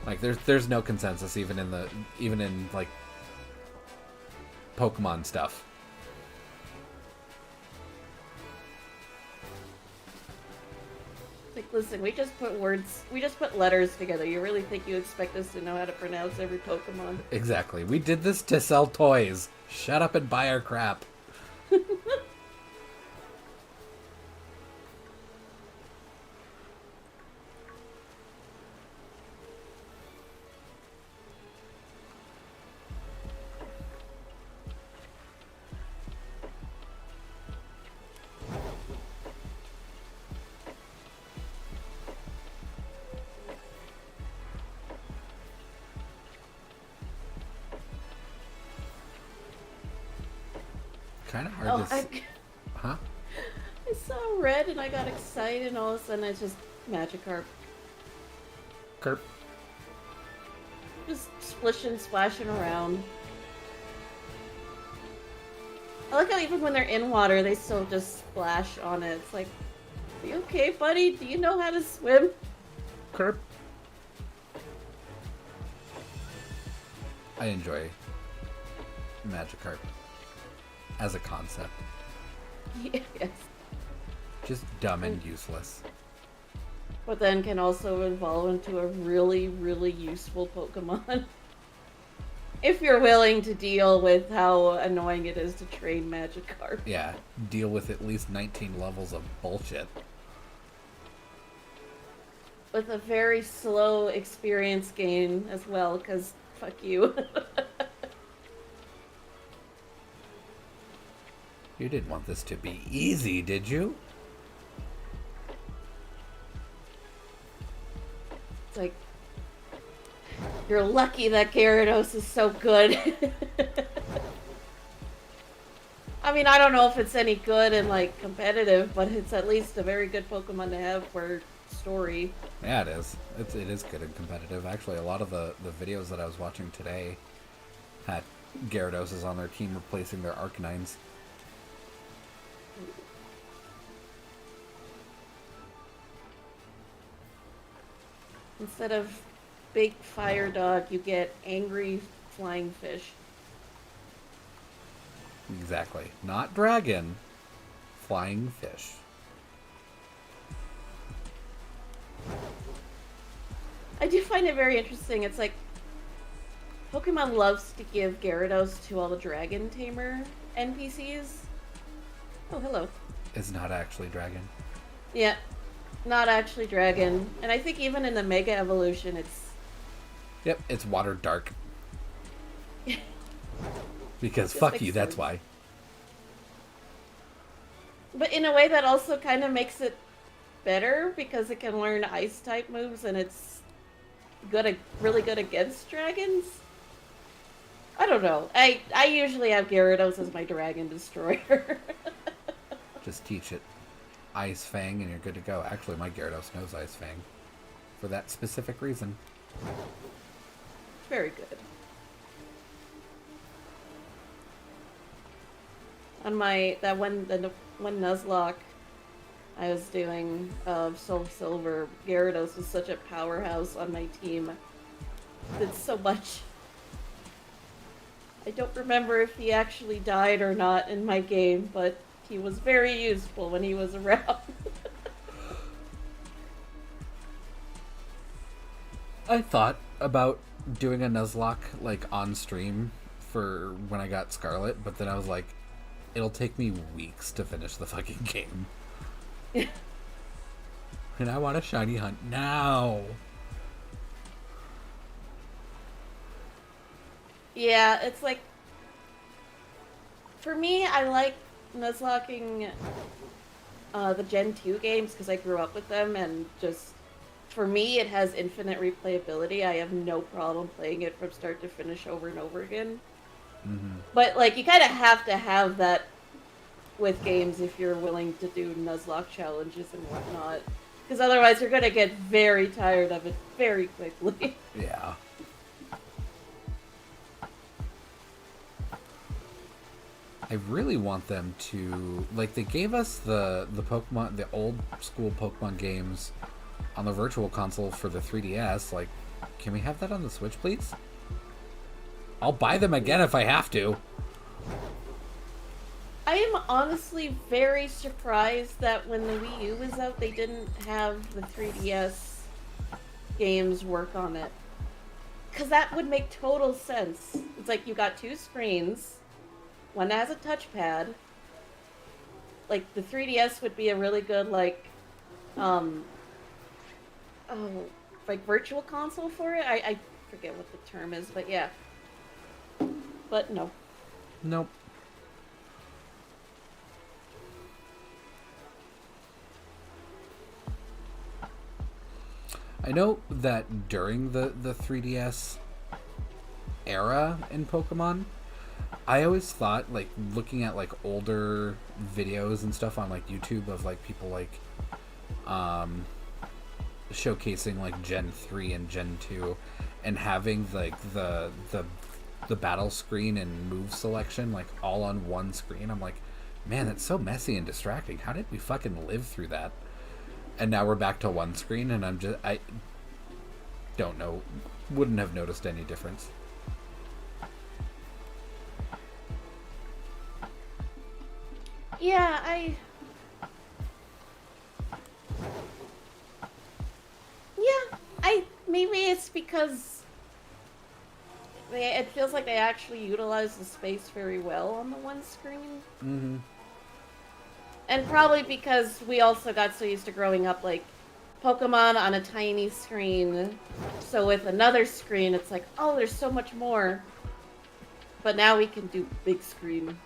Like there's no consensus even in like Pokemon stuff. Like, listen, we just put letters together. You really think you expect us to know how to pronounce every Pokemon? Exactly. We did this to sell toys. Shut up and buy our crap. Kind of hard to... Huh? I saw red and I got excited and all of a sudden it's just Magikarp. Kerp. Just splishing, splashing around. I like how even when they're in water, they still just splash on it. It's like, are you okay, buddy? Do you know how to swim? Kerp. I Magikarp as a concept. Yes. Just dumb and useless. But then can also evolve into a really, really useful Pokemon. If you're willing to deal with how annoying it is to train Magikarp. Yeah, deal with at least 19 levels of bullshit. With a very slow experience gain as well, because fuck you. You didn't want this to be easy, did you? It's like, you're lucky that Gyarados is so good. I mean, I don't know if it's any good in, like, competitive, but it's at least a very good Pokemon to have for story. Yeah, it is. It is good and competitive. Actually, a lot of the videos that I was watching today had Gyarados on their team replacing their Arcanines. Instead of big fire dog, you get angry flying fish. Exactly. Not dragon. Flying fish. I do find it very interesting. It's like Pokemon loves to give Gyarados to all the Dragon Tamer NPCs. Oh, hello. Is not actually dragon. Yeah, not actually Dragon. And I think even in the Mega Evolution, it's... Yep, it's water dark. Because This fuck makes you, that's sense. why. But in a way that also kind of makes it better, because it can learn Ice-type moves, and it's really good against dragons. I don't know. I usually have Gyarados as my Dragon Destroyer. Just teach it Ice Fang and you're good to go. Actually, my Gyarados knows Ice Fang. For that specific reason. Very good. On my one Nuzlocke I was doing of Soul Silver, Gyarados was such a powerhouse on my team. Did so much. I don't remember if he actually died or not in my game, but he was very useful when he was around. I thought about doing a Nuzlocke like on stream for when I got Scarlet, but then I was like, it'll take me weeks to finish the fucking game. And I want a shiny hunt now. Yeah, it's like, for me, I like Nuzlocking the Gen 2 games because I grew up with them, and just, for me, it has infinite replayability. I have no problem playing it from start to finish over and over again. Mm-hmm. But, like, you kind of have to have that with games if you're willing to do Nuzlocke challenges and whatnot. Because otherwise you're going to get very tired of it very quickly. Yeah. I really want them to, like, they gave us the Pokemon, the old school Pokemon games on the Virtual Console for the 3DS. Like, can we have that on the Switch, please? I'll buy them again if I have to. I am honestly very surprised that when the Wii U was out, they didn't have the 3DS games work on it. Because that would make total sense. It's like you got two screens, one that has a touchpad. Like, the 3DS would be a really good, like, like virtual console for it? I forget what the term is, but yeah. But no. Nope. I know that during the 3DS era in Pokemon, I always thought, like, looking at, like, older videos and stuff on, like, YouTube of, like, people, like, showcasing, like, Gen 3 and Gen 2, and having, like, the battle screen and move selection, like, all on one screen. I'm like, man, that's so messy and distracting. How did we fucking live through that? And now we're back to one screen, and I don't know. Wouldn't have noticed any difference. Yeah, maybe it's because it feels like they actually utilize the space very well on the one screen. Mm-hmm. And probably because we also got so used to growing up, like, Pokemon on a tiny screen. So with another screen, it's like, oh, there's so much more. But now we can do big screen.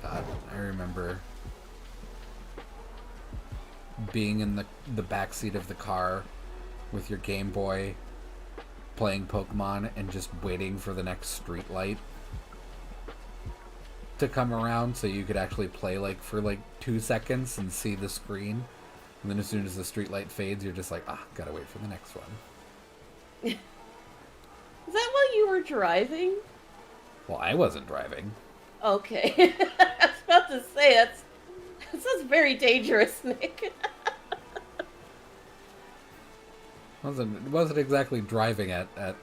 God, I remember being in the back seat of the car with your Game Boy, playing Pokemon, and just waiting for the next street light to come around so you could actually play for 2 seconds and see the screen. And then as soon as the street light fades, you're just like, gotta wait for the next one. Is that while you were driving? Well, I wasn't driving. Okay. I was about to say, that sounds very dangerous, Nick. Wasn't exactly driving at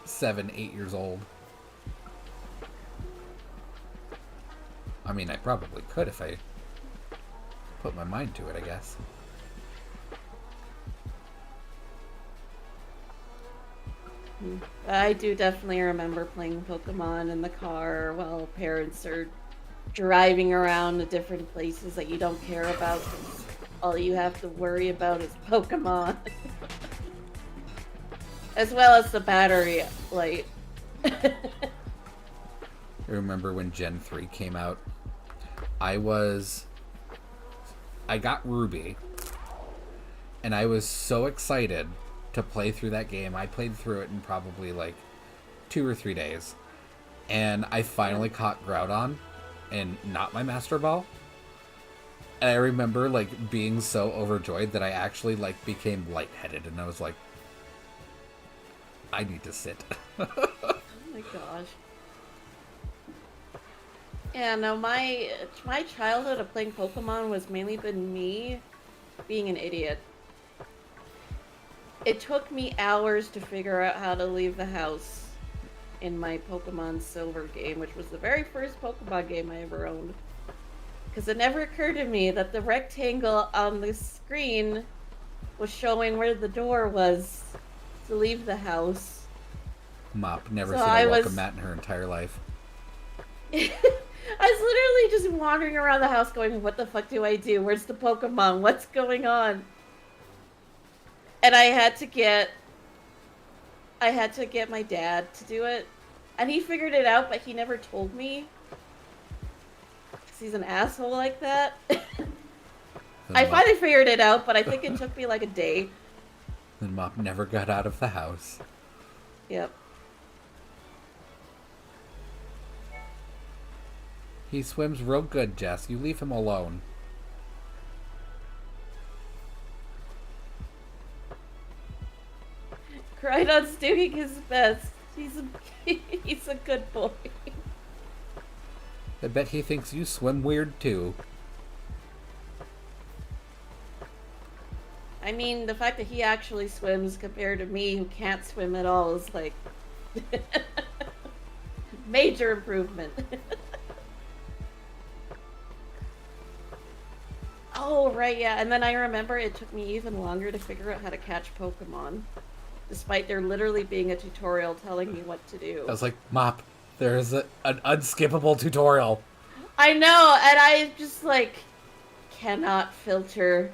7, 8 years old. I mean, I probably could if I put my mind to it, I guess. I do definitely remember playing Pokemon in the car while parents are driving around to different places that you don't care about. All you have to worry about is Pokemon. As well as the battery light. I remember when Gen 3 came out. I got Ruby, and I was so excited to play through that game. I played through it in probably 2 or 3 days, and I finally caught Groudon, and not my Master Ball. And I remember being so overjoyed that I actually became lightheaded, and I was like, I need to sit. Oh my gosh. Yeah, no, my childhood of playing Pokemon was mainly been me being an idiot. It took me hours to figure out how to leave the house in my Pokemon Silver game, which was the very first Pokemon game I ever owned. Because it never occurred to me that the rectangle on the screen was showing where the door was to leave the house. Mop never seen a welcome mat in her entire life. I was literally just wandering around the house going, what the fuck do I do? Where's the Pokemon? What's going on? And I had to get my dad to do it. And he figured it out, but he never told me. Because he's an asshole like that. I finally figured it out, but I think it took me a day. Then Mop never got out of the house. Yep. He swims real good, Jess. You leave him alone. Crydon's doing his best. He's a good boy. I bet he thinks you swim weird, too. I mean, the fact that he actually swims compared to me who can't swim at all is major improvement. Oh, right, yeah. And then I remember it took me even longer to figure out how to catch Pokemon. Despite there literally being a tutorial telling me what to do. I was like, Mop, there's an unskippable tutorial. I know, and I just cannot filter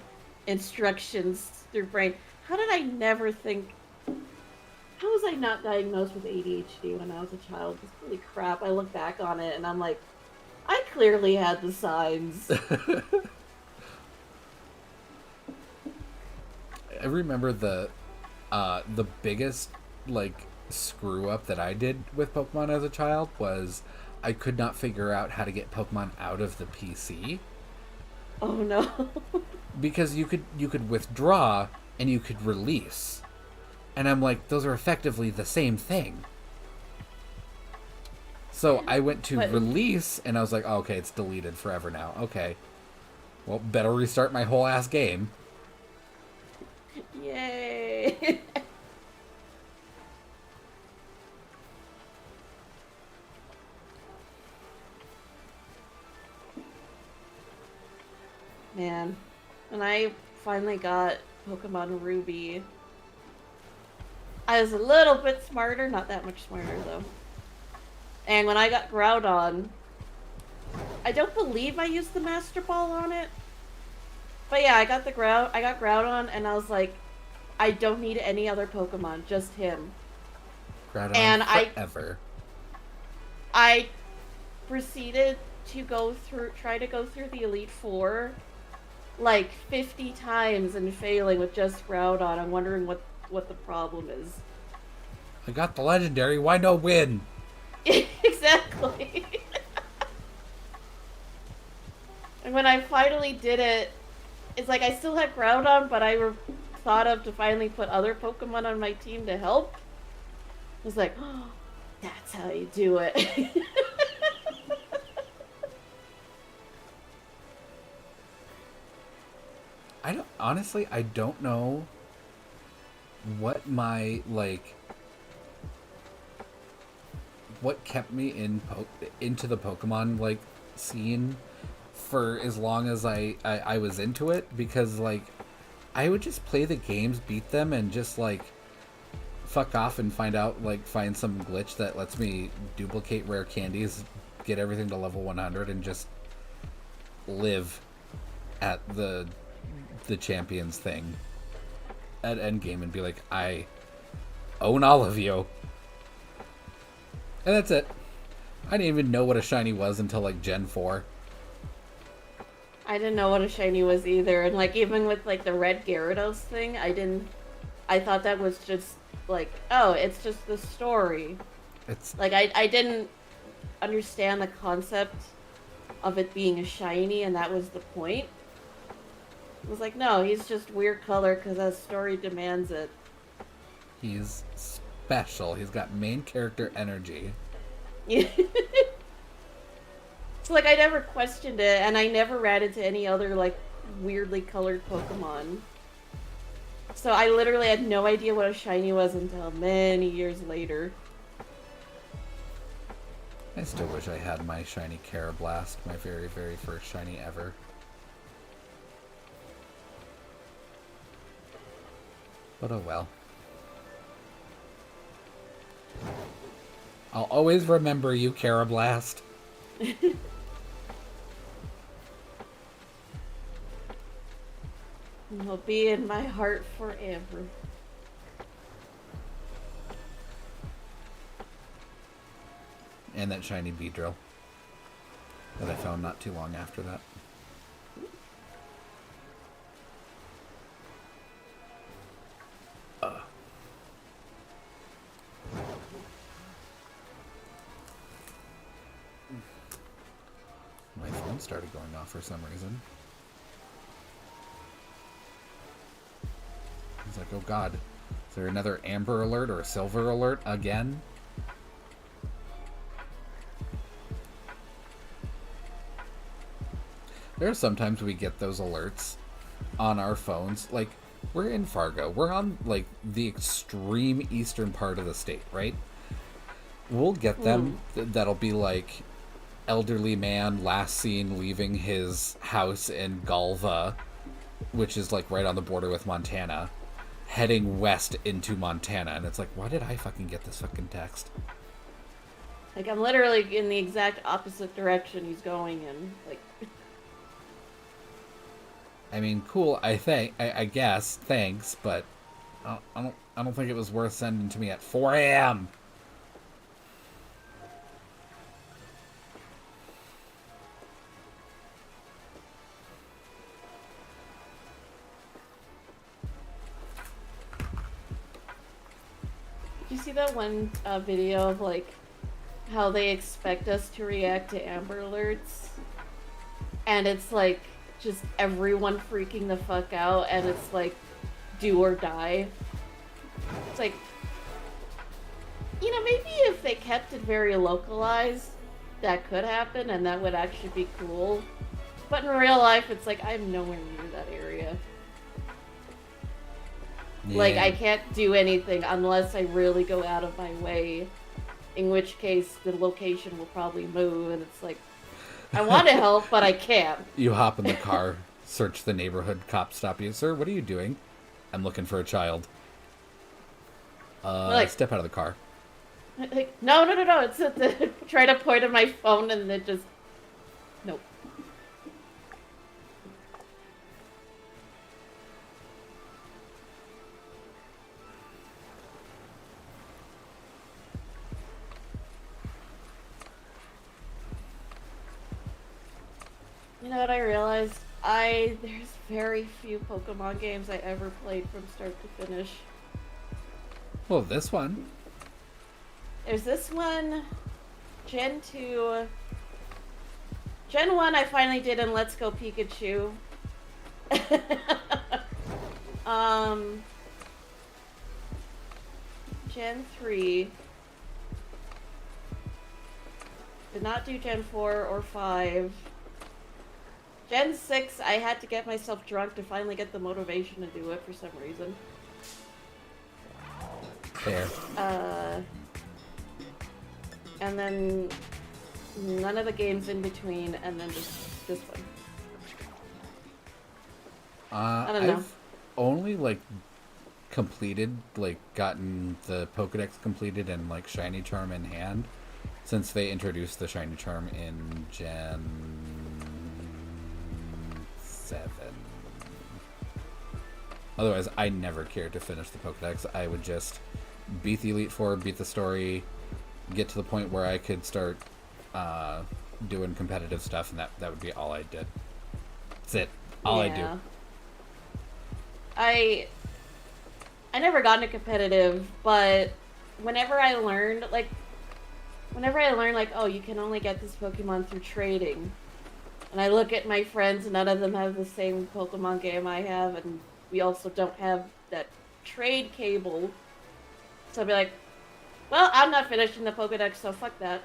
instructions through brain. How did I never think... How was I not diagnosed with ADHD when I was a child? Holy crap, I look back on it and I'm like, I clearly had the signs. I remember the biggest screw up that I did with Pokemon as a child was I could not figure out how to get Pokemon out of the PC. Oh no. Because you could withdraw and you could release. And I'm like, those are effectively the same thing. So I went to release and I was like, oh, okay, it's deleted forever now. Okay. Well, better restart my whole ass game. Yay! Man, when I finally got Pokemon Ruby, I was a little bit smarter, not that much smarter though. And when I got Groudon, I don't believe I used the Master Ball on it. But yeah, I got Groudon, and I was like, I don't need any other Pokemon, just him. Groudon and forever. I proceeded to try to go through the Elite Four like 50 times and failing with just Groudon. I'm wondering what the problem is. I got the legendary, why no win? Exactly. And when I finally did it, it's like I still had Groudon, but I thought of to finally put other Pokemon on my team to help. I was like, oh, that's how you do it. I don't know what what kept me into the Pokemon like scene for as long as I was into it, because like I would just play the games, beat them, and just like fuck off and find some glitch that lets me duplicate rare candies, get everything to level 100, and just live at the champions thing at endgame and be like, I own all of you. And that's it. I didn't even know what a shiny was until like Gen 4. I didn't know what a shiny was either, and like even with like the red Gyarados thing, I thought that was just like, oh, it's just the story. It's like I didn't understand the concept of it being a shiny, and that was the point. I was like, no, he's just weird color because the story demands it. He's special. He's got main character energy. Yeah. So like I never questioned it, and I never ran into any other like weirdly colored Pokemon. So I literally had no idea what a shiny was until many years later. I still wish I had my shiny Carablast, my very, very first shiny ever. But oh well. I'll always remember you, Carablast. He'll be in my heart forever. And that shiny Beedrill that I found not too long after that. My phone started going off for some reason. I was like, oh god, is there another Amber Alert or a Silver Alert again? There are sometimes we get those alerts on our phones. Like, we're in Fargo. We're on, like, the extreme eastern part of the state, right? We'll get them. That'll be, like, elderly man last seen leaving his house in Galva, which is, like, right on the border with Montana, heading west into Montana. And it's like, why did I fucking get this fucking text? Like, I'm literally in the exact opposite direction he's going in. Like... I mean, cool. I guess. Thanks, but I don't think it was worth sending to me at 4 a.m. Did you see that one video of like how they expect us to react to Amber Alerts? And it's like just everyone freaking the fuck out, and it's like do or die. It's like, you know, maybe if they kept it very localized, that could happen, and that would actually be cool. But in real life, it's like I'm nowhere near that area. Like, Yeah. I can't do anything unless I really go out of my way. In which case, the location will probably move, and it's like, I want to help, but I can't. You hop in the car, search the neighborhood, cops stop you. Sir, what are you doing? I'm looking for a child. Like, Step out of the car. no, no, no, no. It's try to point at my phone, and it just nope. You know what I realized? There's very few Pokemon games I ever played from start to finish. Well, this one. There's this one, Gen 2. Gen 1 I finally did in Let's Go Pikachu. Gen 3. Did not do Gen 4 or 5. Gen 6, I had to get myself drunk to finally get the motivation to do it for some reason. Fair. And then none of the games in between, and then just this one. I don't know. I've only, like, completed, like, gotten the Pokedex completed and, like, Shiny Charm in hand since they introduced the Shiny Charm in Gen 7. Otherwise, I never cared to finish the Pokedex. I would just beat the Elite Four, beat the story, get to the point where I could start doing competitive stuff, and that would be all I did. That's it. All I do. I never got into competitive, but whenever I learned, like, oh, you can only get this Pokemon through trading, and I look at my friends, none of them have the same Pokemon game I have, and we also don't have that trade cable, so I'd be like, well, I'm not finishing the Pokedex, so fuck that.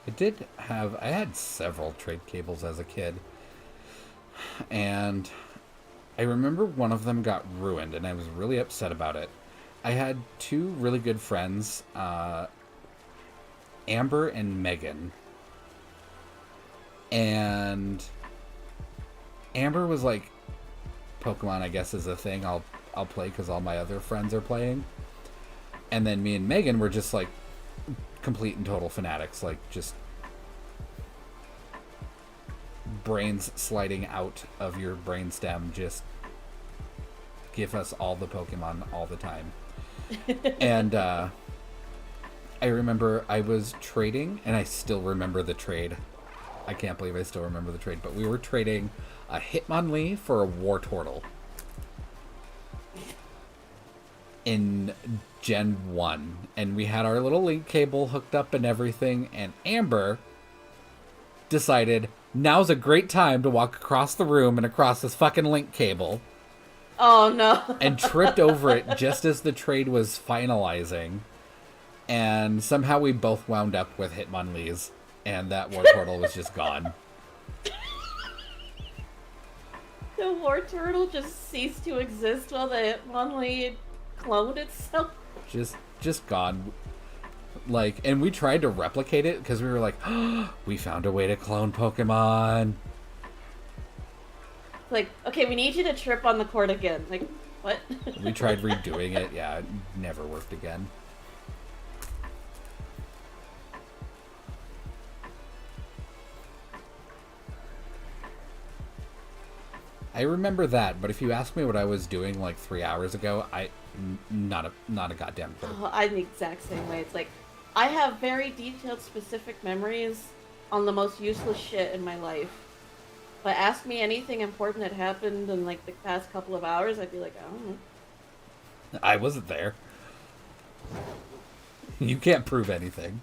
I had several trade cables as a kid. And I remember one of them got ruined, and I was really upset about it. I had two really good friends, Amber and Megan. And Amber was like, Pokemon, I guess, is a thing I'll play because all my other friends are playing. And then me and Megan were just like complete and total fanatics, like just brains sliding out of your brainstem, just give us all the Pokemon all the time. And I remember I was trading, and I still remember the trade. I can't believe I still remember the trade, but we were trading a Hitmonlee for a Wartortle in Gen 1, and we had our little link cable hooked up and everything, and Amber decided now's a great time to walk across the room and across this fucking link cable. Oh no. And tripped over it just as the trade was finalizing, and somehow we both wound up with Hitmonlees, and that Wartortle was just gone. The Wartortle just ceased to exist while the Hitmonlee cloned itself. Just gone. Like, and we tried to replicate it because we were like, oh, we found a way to clone Pokemon. Like, okay, we need you to trip on the cord again. Like, what? We tried redoing it. Yeah, it never worked again. I remember that, but if you ask me what I was doing like 3 hours ago, not a goddamn clue. Oh, I'm the exact same way. It's like, I have very detailed, specific memories on the most useless shit in my life. But ask me anything important that happened in like the past couple of hours, I'd be like, I don't know. I wasn't there. You can't prove anything.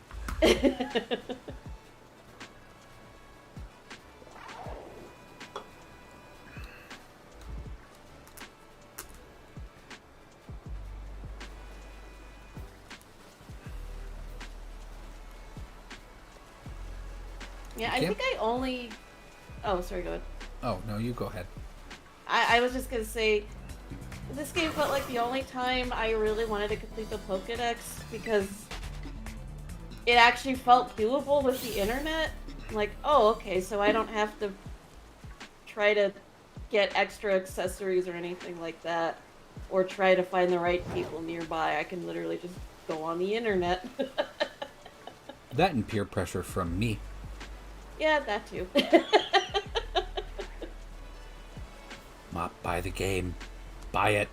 Yeah, I think I only... Oh, sorry, go ahead. Oh, no, you go ahead. I was just gonna say, this game felt like the only time I really wanted to complete the Pokédex because it actually felt doable with the internet. Like, oh, okay, so I don't have to try to get extra accessories or anything like that, or try to find the right people nearby. I can literally just go on the internet. That and peer pressure from me. Yeah, that too. Mop, buy the game. Buy it.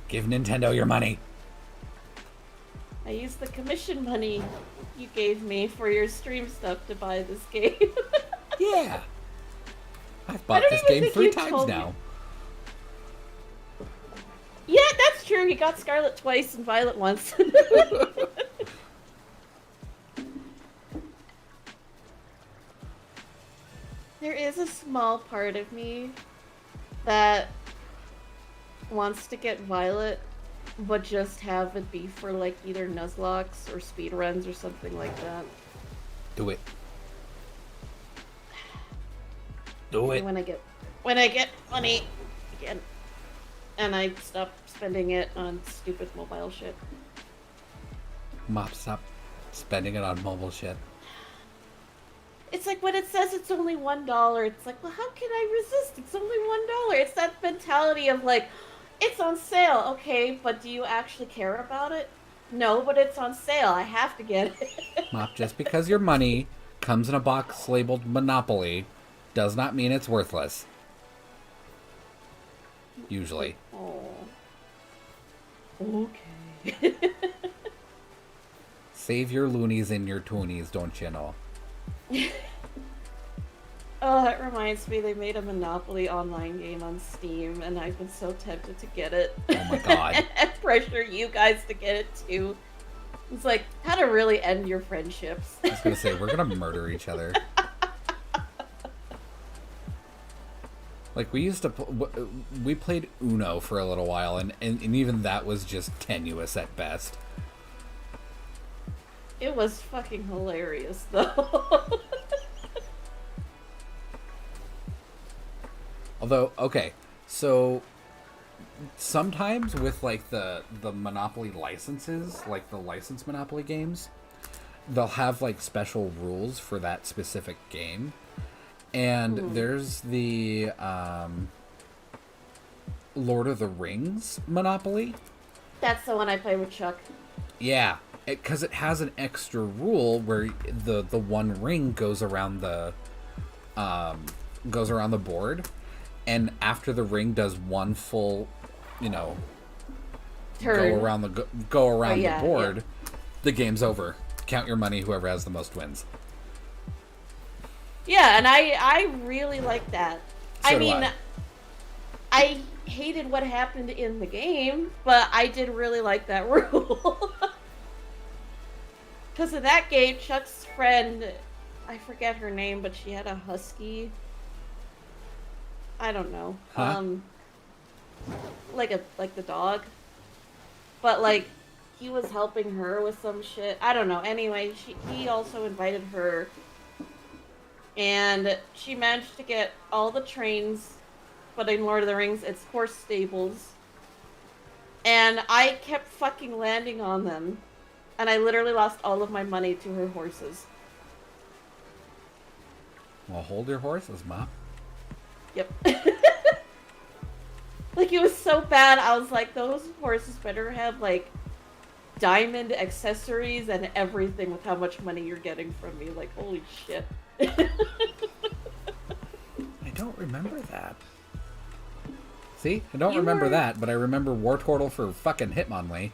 Give Nintendo your money. I used the commission money you gave me for your stream stuff to buy this game. Yeah. I've bought this game 3 times now. Yeah, that's true. He got Scarlet twice and Violet once. There is a small part of me that wants to get Violet, but just have it be for like either Nuzlocke or speedruns or something like that. Do it. Do it. When I get money again, and I stop spending it on stupid mobile shit. Mop, stop spending it on mobile shit. It's like when it says it's only $1, it's like, well, how can I resist? It's only $1. It's that mentality of like, it's on sale, okay, but do you actually care about it? No, but it's on sale. I have to get it. Mop, just because your money comes in a box labeled Monopoly does not mean it's worthless. Usually. Oh. Okay. Save your loonies and your toonies, don't you know? Oh, that reminds me, they made a Monopoly online game on Steam, and I've been so tempted to get it. Oh my god. And pressure you guys to get it too. It's like, how to really end your friendships. I was gonna say, we're gonna murder each other. Like, we used to... we played Uno for a little while, and even that was just tenuous at best. It was fucking hilarious, though. Although, okay, so... sometimes with, like, the Monopoly licenses, like the licensed Monopoly games, they'll have, like, special rules for that specific game. And there's the Lord of the Rings Monopoly. That's the one I play with Chuck. Yeah, because it has an extra rule where the one ring goes around the board, and after the ring does one full, Turn. go around the board, the game's over. Count your money. Whoever has the most wins. Yeah, and I really like that. So do I hated what happened in the game, but I did really like that rule. Because in that game, Chuck's friend, I forget her name, but she had a husky. I don't know. Huh? Like the dog. But like, he was helping her with some shit. I don't know. Anyway, he also invited her. And she managed to get all the trains, but in Lord of the Rings, it's horse stables. And I kept fucking landing on them. And I literally lost all of my money to her horses. Well, hold your horses, Mom. Yep. Like, it was so bad. I was like, those horses better have, like, diamond accessories and everything with how much money you're getting from me. Like, holy shit. I don't remember that. See? I don't remember that, but I remember War Turtle for fucking Hitmonlee.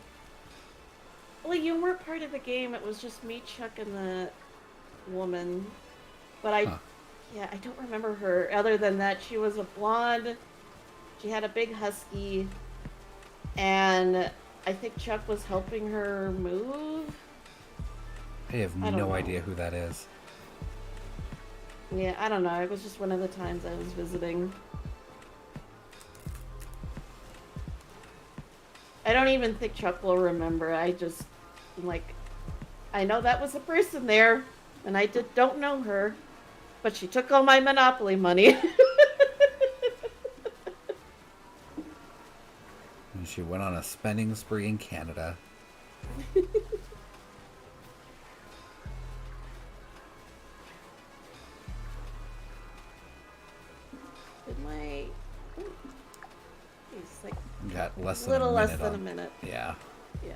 Well, you weren't part of the game. It was just me, Chuck, and the woman. But I don't remember her. Other than that, she was a blonde. She had a big husky. And I think Chuck was helping her move. I have no idea who that is. Yeah, I don't know. It was just one of the times I was visiting. I don't even think Chuck will remember. I just, like, I know that was a person there, and I don't know her, but she took all my Monopoly money. she went on a spending spree in Canada. Did my... It's like Got less a than little a less minute than on. a minute. Yeah. Yeah.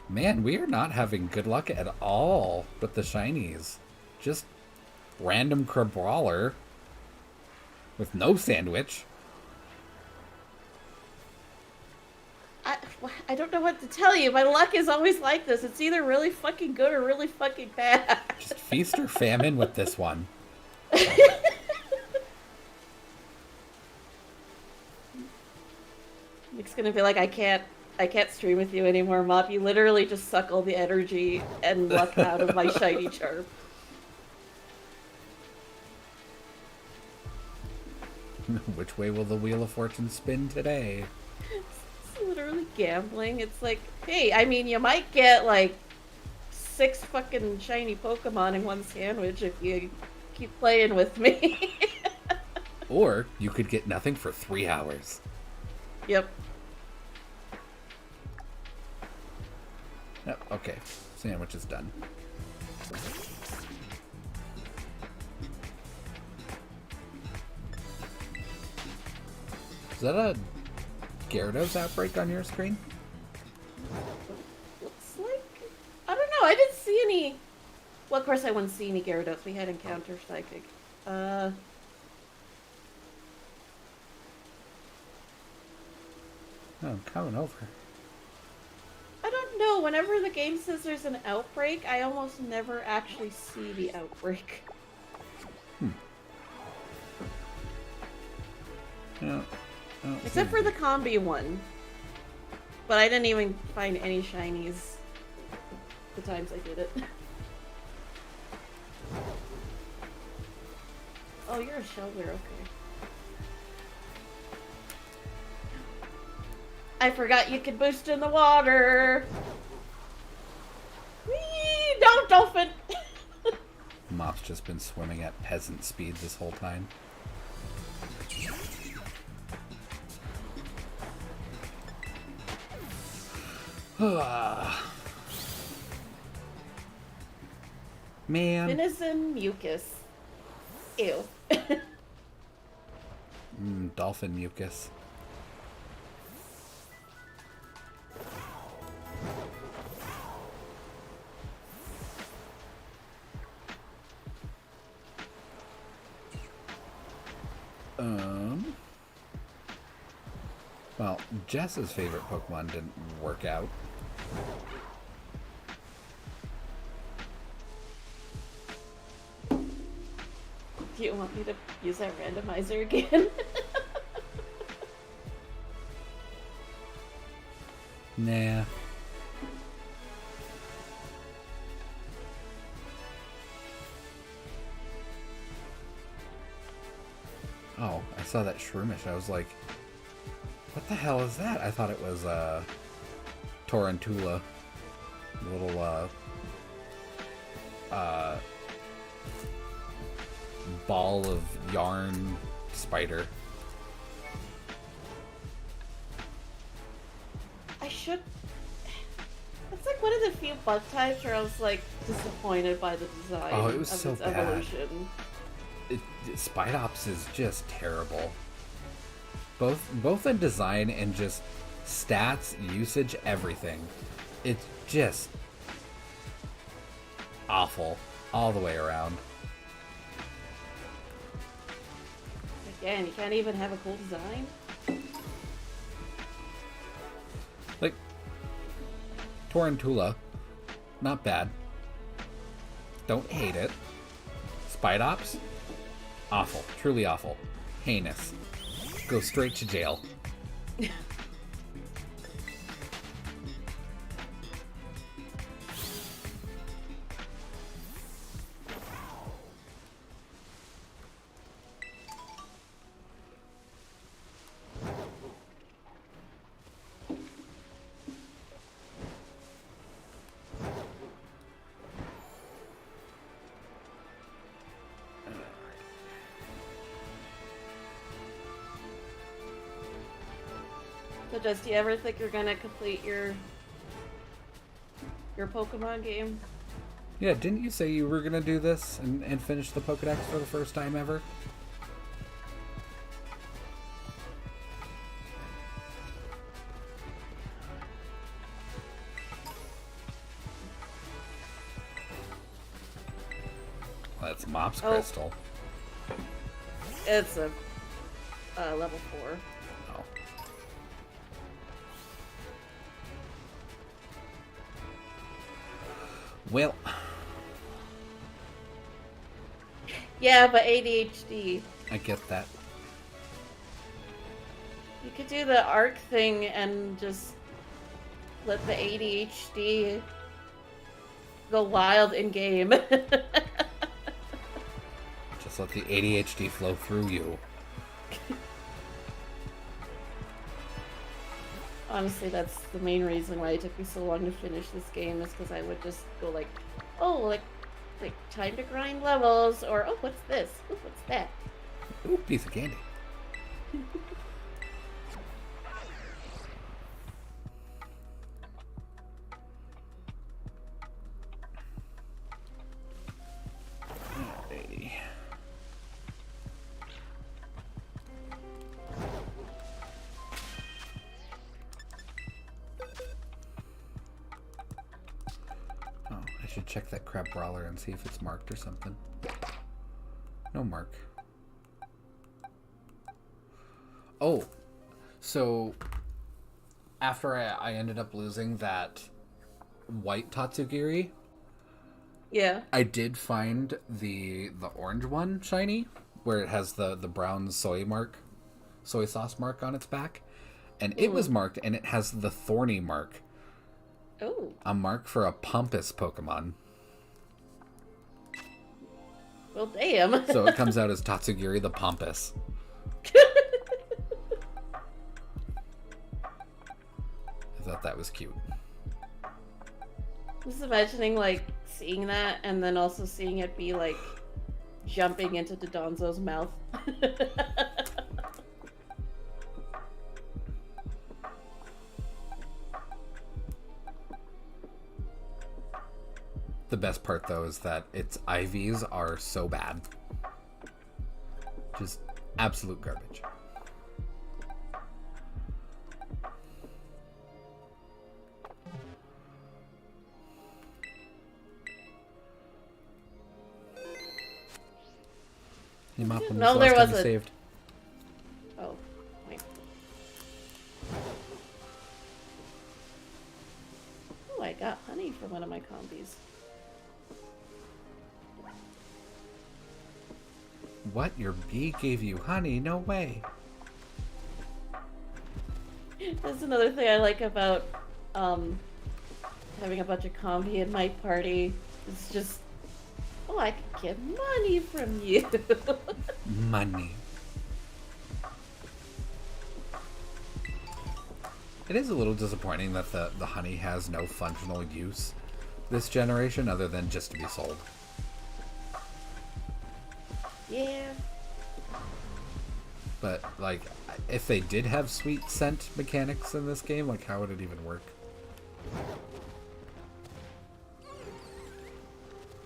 Man, we are not having good luck at all with the shinies. Just random Crabrawler with no sandwich. I don't know what to tell you. My luck is always like this. It's either really fucking good or really fucking bad. Just feast or famine with this one. Nick's gonna be like, I can't stream with you anymore, Mop. You literally just suck all the energy and luck out of my shiny charm. Which way will the Wheel of Fortune spin today? It's literally gambling. It's like, hey, I mean, you might get like 6 fucking shiny Pokemon in one sandwich if you keep playing with me. Or you could get nothing for 3 hours. Yep. Yep, okay. Sandwich is done. Is that a Gyarados outbreak on your screen? Looks like... I don't know. I didn't see any... Well, of course I wouldn't see any Gyarados. We had Encounter Psychic. Oh, I'm coming over. I don't know. Whenever the game says there's an outbreak, I almost never actually see the outbreak. No. Except for the combi one. But I didn't even find any shinies the times I did it. Oh, you're a Shelter, okay. I forgot you could boost in the water! Whee! No, dolphin! Mop's just been swimming at peasant speed this whole time. Man. Venison mucus. Ew. Dolphin mucus. Well, Jess's favorite Pokemon didn't work out. Do you want me to use that randomizer again? Nah. Oh, I saw that Shroomish. I was like, what the hell is that? I thought it was Torrentula. Little ball of yarn spider. I should... It's like one of the few bug types where I was like disappointed by the design Oh, it was of so its bad. evolution. Spidops is just terrible. Both in design and just stats, usage, everything. It's just awful all the way around. Again, you can't even have a cool design. Like Torrentula, not bad. Don't hate it. Spidops, awful, truly awful, heinous. Go straight to jail. So, Jess, do you ever think you're gonna complete your Pokemon game? Yeah, didn't you say you were gonna do this and finish the Pokedex for the first time ever? Well, that's Mop's Crystal. It's a level 4. Oh. Well. Yeah, but ADHD. I get that. You could do the arc thing and just let the ADHD go wild in game. Just let the ADHD flow through you. Honestly, that's the main reason why it took me so long to finish this game, is because I would just go like, oh, like time to grind levels, or oh, what's this? Ooh, what's that? Ooh, piece of candy. Alrighty. Oh, I should check that crab brawler and see if it's marked or something. No mark. Oh, so after I ended up losing that white Tatsugiri, Yeah. I did find the orange one shiny, where it has the brown soy sauce mark on its back, and it was marked, and it has the thorny mark. Oh. A mark for a Pompous Pokemon. Well, damn. So it comes out as Tatsugiri the Pompous. I thought that was cute. Just imagining, like, seeing that and then also seeing it be, like, jumping into Dodonzo's mouth. The best part, though, is that its IVs are so bad. Just absolute garbage. Hey, Mop, when was No, the there last time was you a- saved? Oh, wait. Oh, I got honey from one of my combis. What? Your bee gave you honey? No way. That's another thing I like about having a bunch of combi in my party. It's just, oh, I could get money from you. Money. It is a little disappointing that the honey has no functional use this generation other than just to be sold. Yeah. But, like, if they did have sweet scent mechanics in this game, like, how would it even work?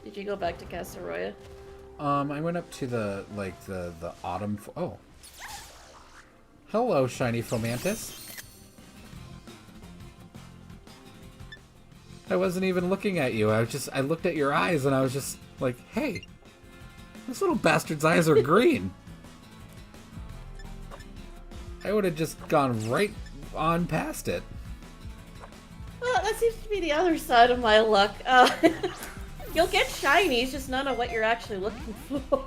Did you go back to Castaroya? I went up to the autumn... Oh. Hello, shiny Fomantis. I wasn't even looking at you. I looked at your eyes and I was just like, hey, this little bastard's eyes are green. I would have just gone right on past it. Well, that seems to be the other side of my luck. You'll get shinies, just none of what you're actually looking for.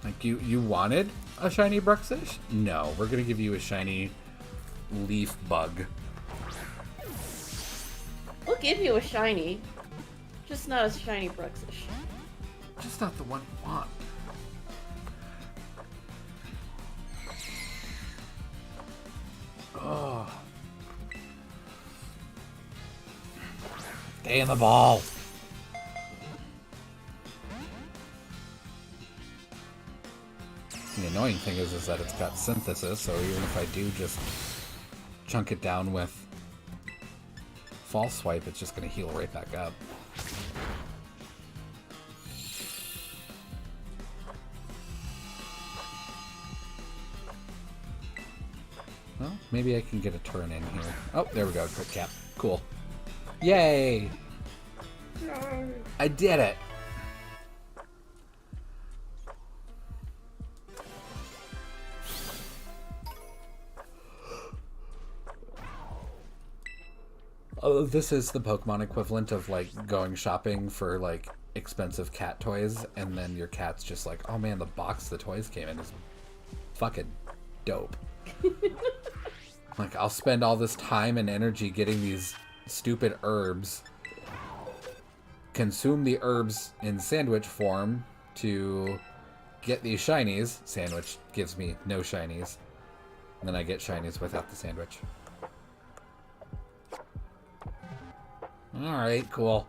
Like, you wanted a shiny Bruxish? No, we're gonna give you a shiny leaf bug. We'll give you a shiny, just not a shiny Bruxish. Just not the one you want. Oh. Stay in the ball. The annoying thing is that it's got synthesis, so even if I do just chunk it down with false swipe, it's just going to heal right back up. Well, maybe I can get a turn in here. Oh, there we go. Crit cap. Cool. Yay! No. I did it! Oh, this is the Pokemon equivalent of, like, going shopping for, like, expensive cat toys, and then your cat's just like, oh man, the box the toys came in is fucking dope. Like, I'll spend all this time and energy getting these stupid herbs, consume the herbs in sandwich form to get these shinies. Sandwich gives me no shinies. And then I get shinies without the sandwich. Alright, cool.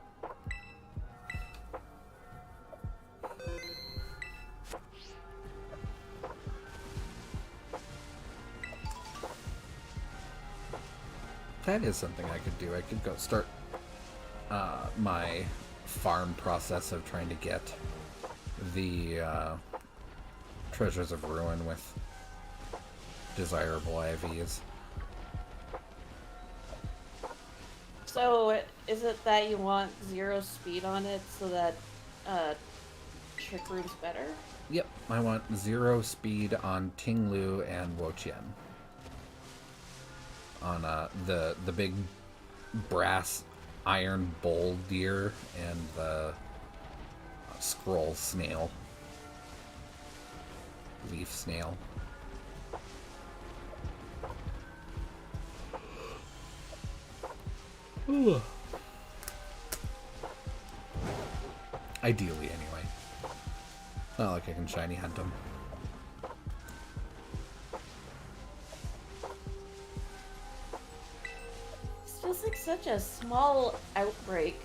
That is something I could do. I could go start my farm process of trying to get the Treasures of Ruin with desirable IVs. So, is it that you want 0 speed on it so that Trick Room's better? Yep, I want 0 speed on Tinglu and Wochien. On the big brass iron bowl deer and the scroll snail. Leaf snail. Ooh. Ideally, anyway. Not like I can shiny hunt them. This feels like such a small outbreak.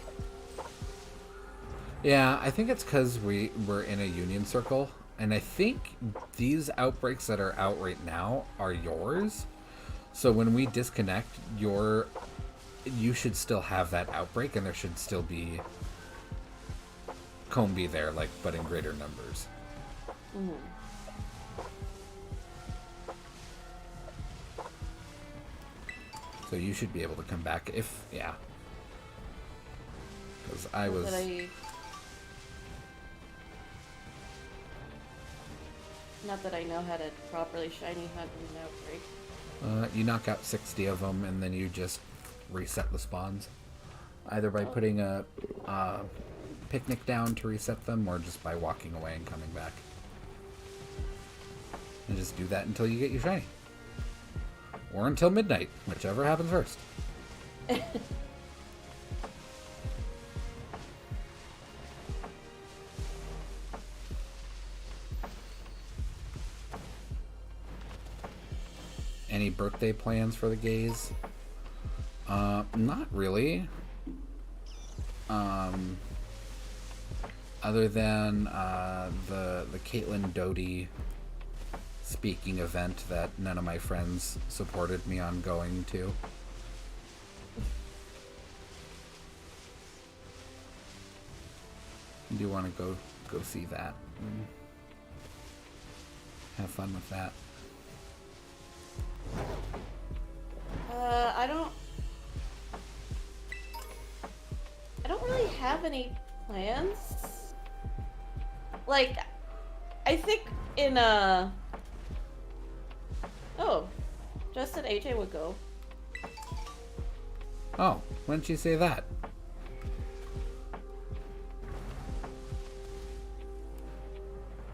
Yeah, I think it's because we're in a union circle, and I think these outbreaks that are out right now are yours. So when we disconnect, you should still have that outbreak, and there should still be Combi there, like, but in greater numbers. Mm. So you should be able to come back if, yeah. Because I was... Not that I know how to properly shiny hunt in an outbreak. You knock out 60 of them, and then you just reset the spawns. Either by putting a picnic down to reset them, or just by walking away and coming back. And just do that until you get your shiny. Or until midnight, whichever happens first. Any birthday plans for the gays? Not really. Other than the Caitlin Doty speaking event that none of my friends supported me on going to. I do want to go see that. Have fun with that. I don't really have any plans. Like, I think in oh, Justin AJ would go. Oh, when did she say that?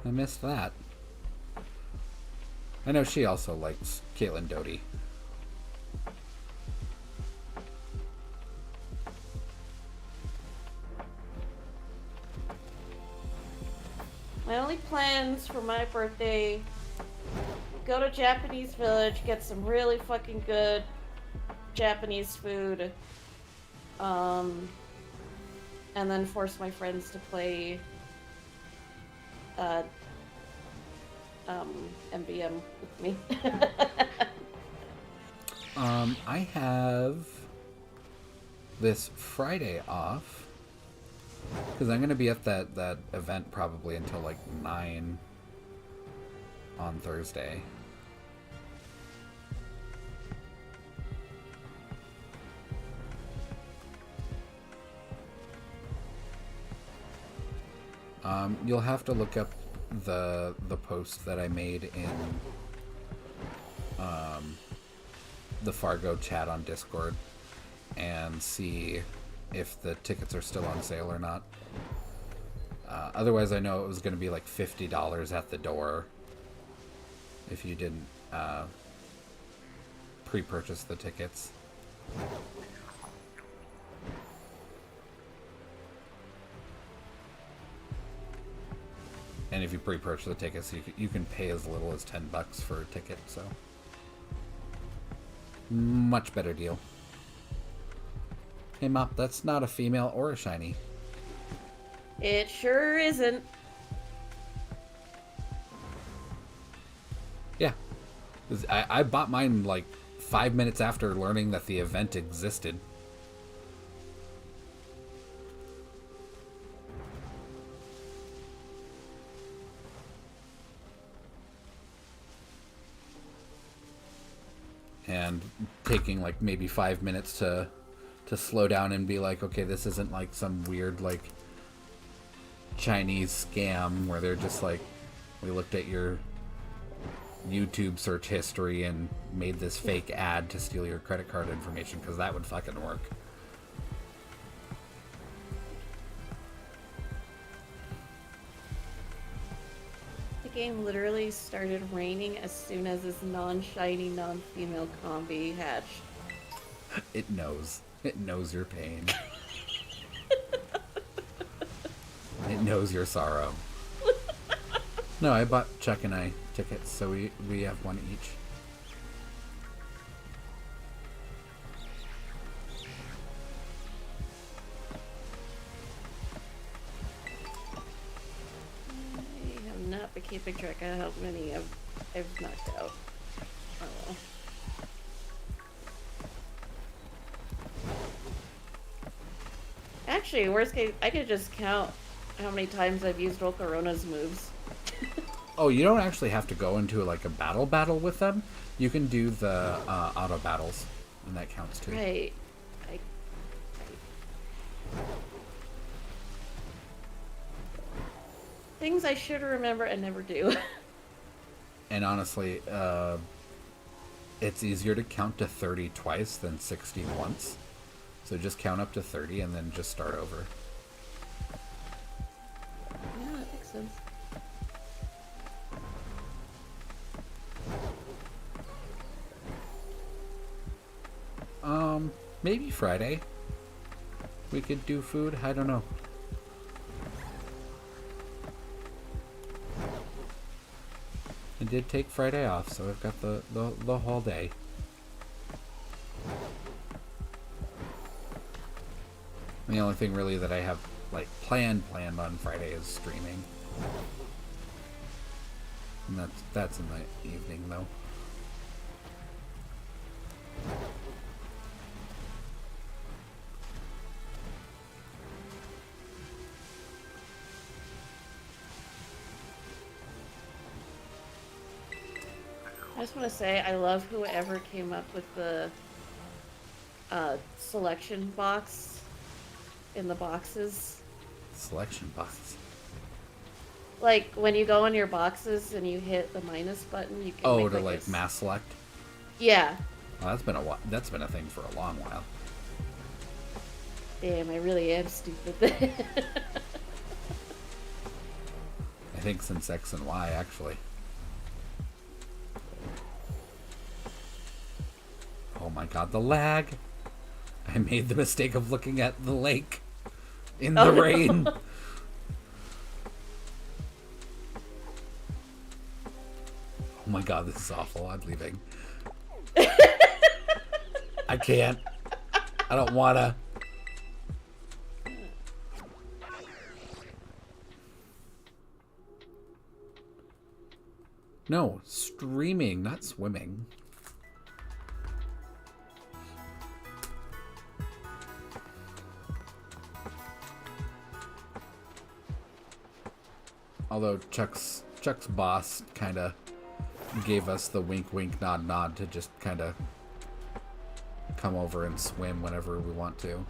I missed that. I know she also likes Caitlin Doty. My only plans for my birthday: go to Japanese Village, get some really fucking good Japanese food, and then force my friends to play MVM with me. I have this Friday off because I'm going to be at that event probably until like 9 on Thursday. You'll have to look up the post that I made in the Fargo chat on Discord and see if the tickets are still on sale or not. Otherwise, I know it was going to be like $50 at the door if you didn't pre-purchase the tickets. And if you pre-purchase the tickets, you can pay as little as $10 for a ticket, so much better deal. Hey Mop, that's not a female or a shiny. It sure isn't. Yeah. I bought mine like 5 minutes after learning that the event existed. And taking like maybe 5 minutes to slow down and be like, okay, this isn't like some weird like Chinese scam where they're just like, we looked at your YouTube search history and made this fake ad to steal your credit card information, because that would fucking work. The game literally started raining as soon as this non-shiny, non-female combi hatched. It knows. It knows your pain. It knows your sorrow. No, I bought Chuck and I tickets, so we have one each. I have not been keeping track of how many I've knocked out. Oh well. Actually, worst case, I could just count how many times I've used Volcarona's moves. Oh, you don't actually have to go into like a battle with them. You can do the auto battles, and that counts too. Right. Things I should remember and never do. And honestly, it's easier to count to 30 twice than 60 once. So just count up to 30 and then just start over. Yeah, that makes sense. Maybe Friday. We could do food. I don't know. I did take Friday off, so I've got the whole day. The only thing really that I have like planned on Friday is streaming. And that's in the evening though. I just want to say I love whoever came up with the selection box in the boxes. Selection box. Like when you go in your boxes and you hit the minus button, you can. Oh, make, to like mass select. Yeah. Well, that's been a while. That's been a thing for a long while. Damn, I really am stupid. I think since X and Y actually. Oh my god, the lag! I made the mistake of looking at the lake in the rain. No. Oh my god, this is awful. I'm leaving. I can't. I don't wanna. No, streaming, not swimming. Although Chuck's boss kind of gave us the wink wink nod nod to just kind of come over and swim whenever we want to.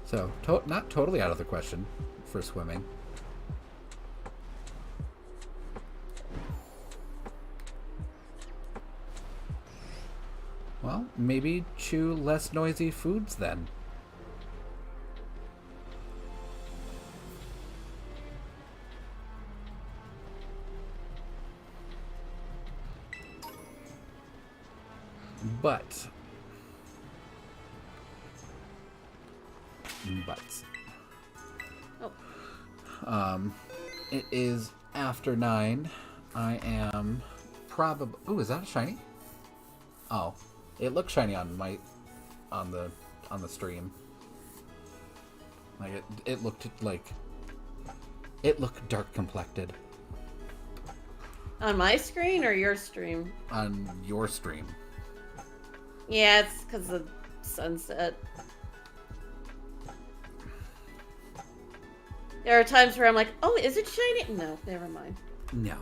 So, not totally out of the question for swimming. Well, maybe chew less noisy foods then. But Oh. It is after 9. I am probably. Ooh, is that a shiny? Oh, it looks shiny on the stream. Like it looked dark complected On my screen or your stream? on your stream. Yeah, it's because of sunset. There are times where I'm like, oh, is it shiny? No, never mind. No,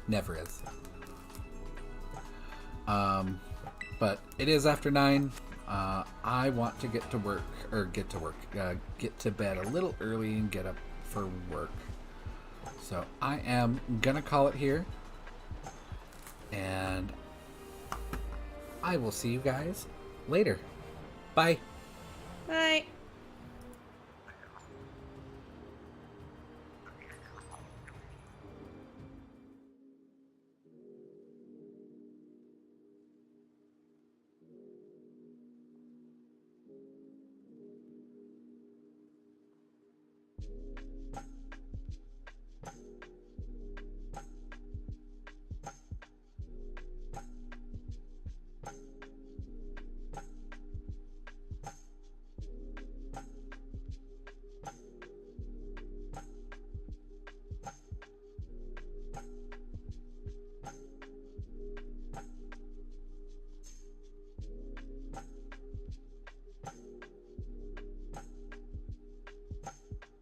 never is. But it is after 9. I want to get to bed a little early and get up for work. So I am gonna call it here, and I will see you guys later. Bye. Bye.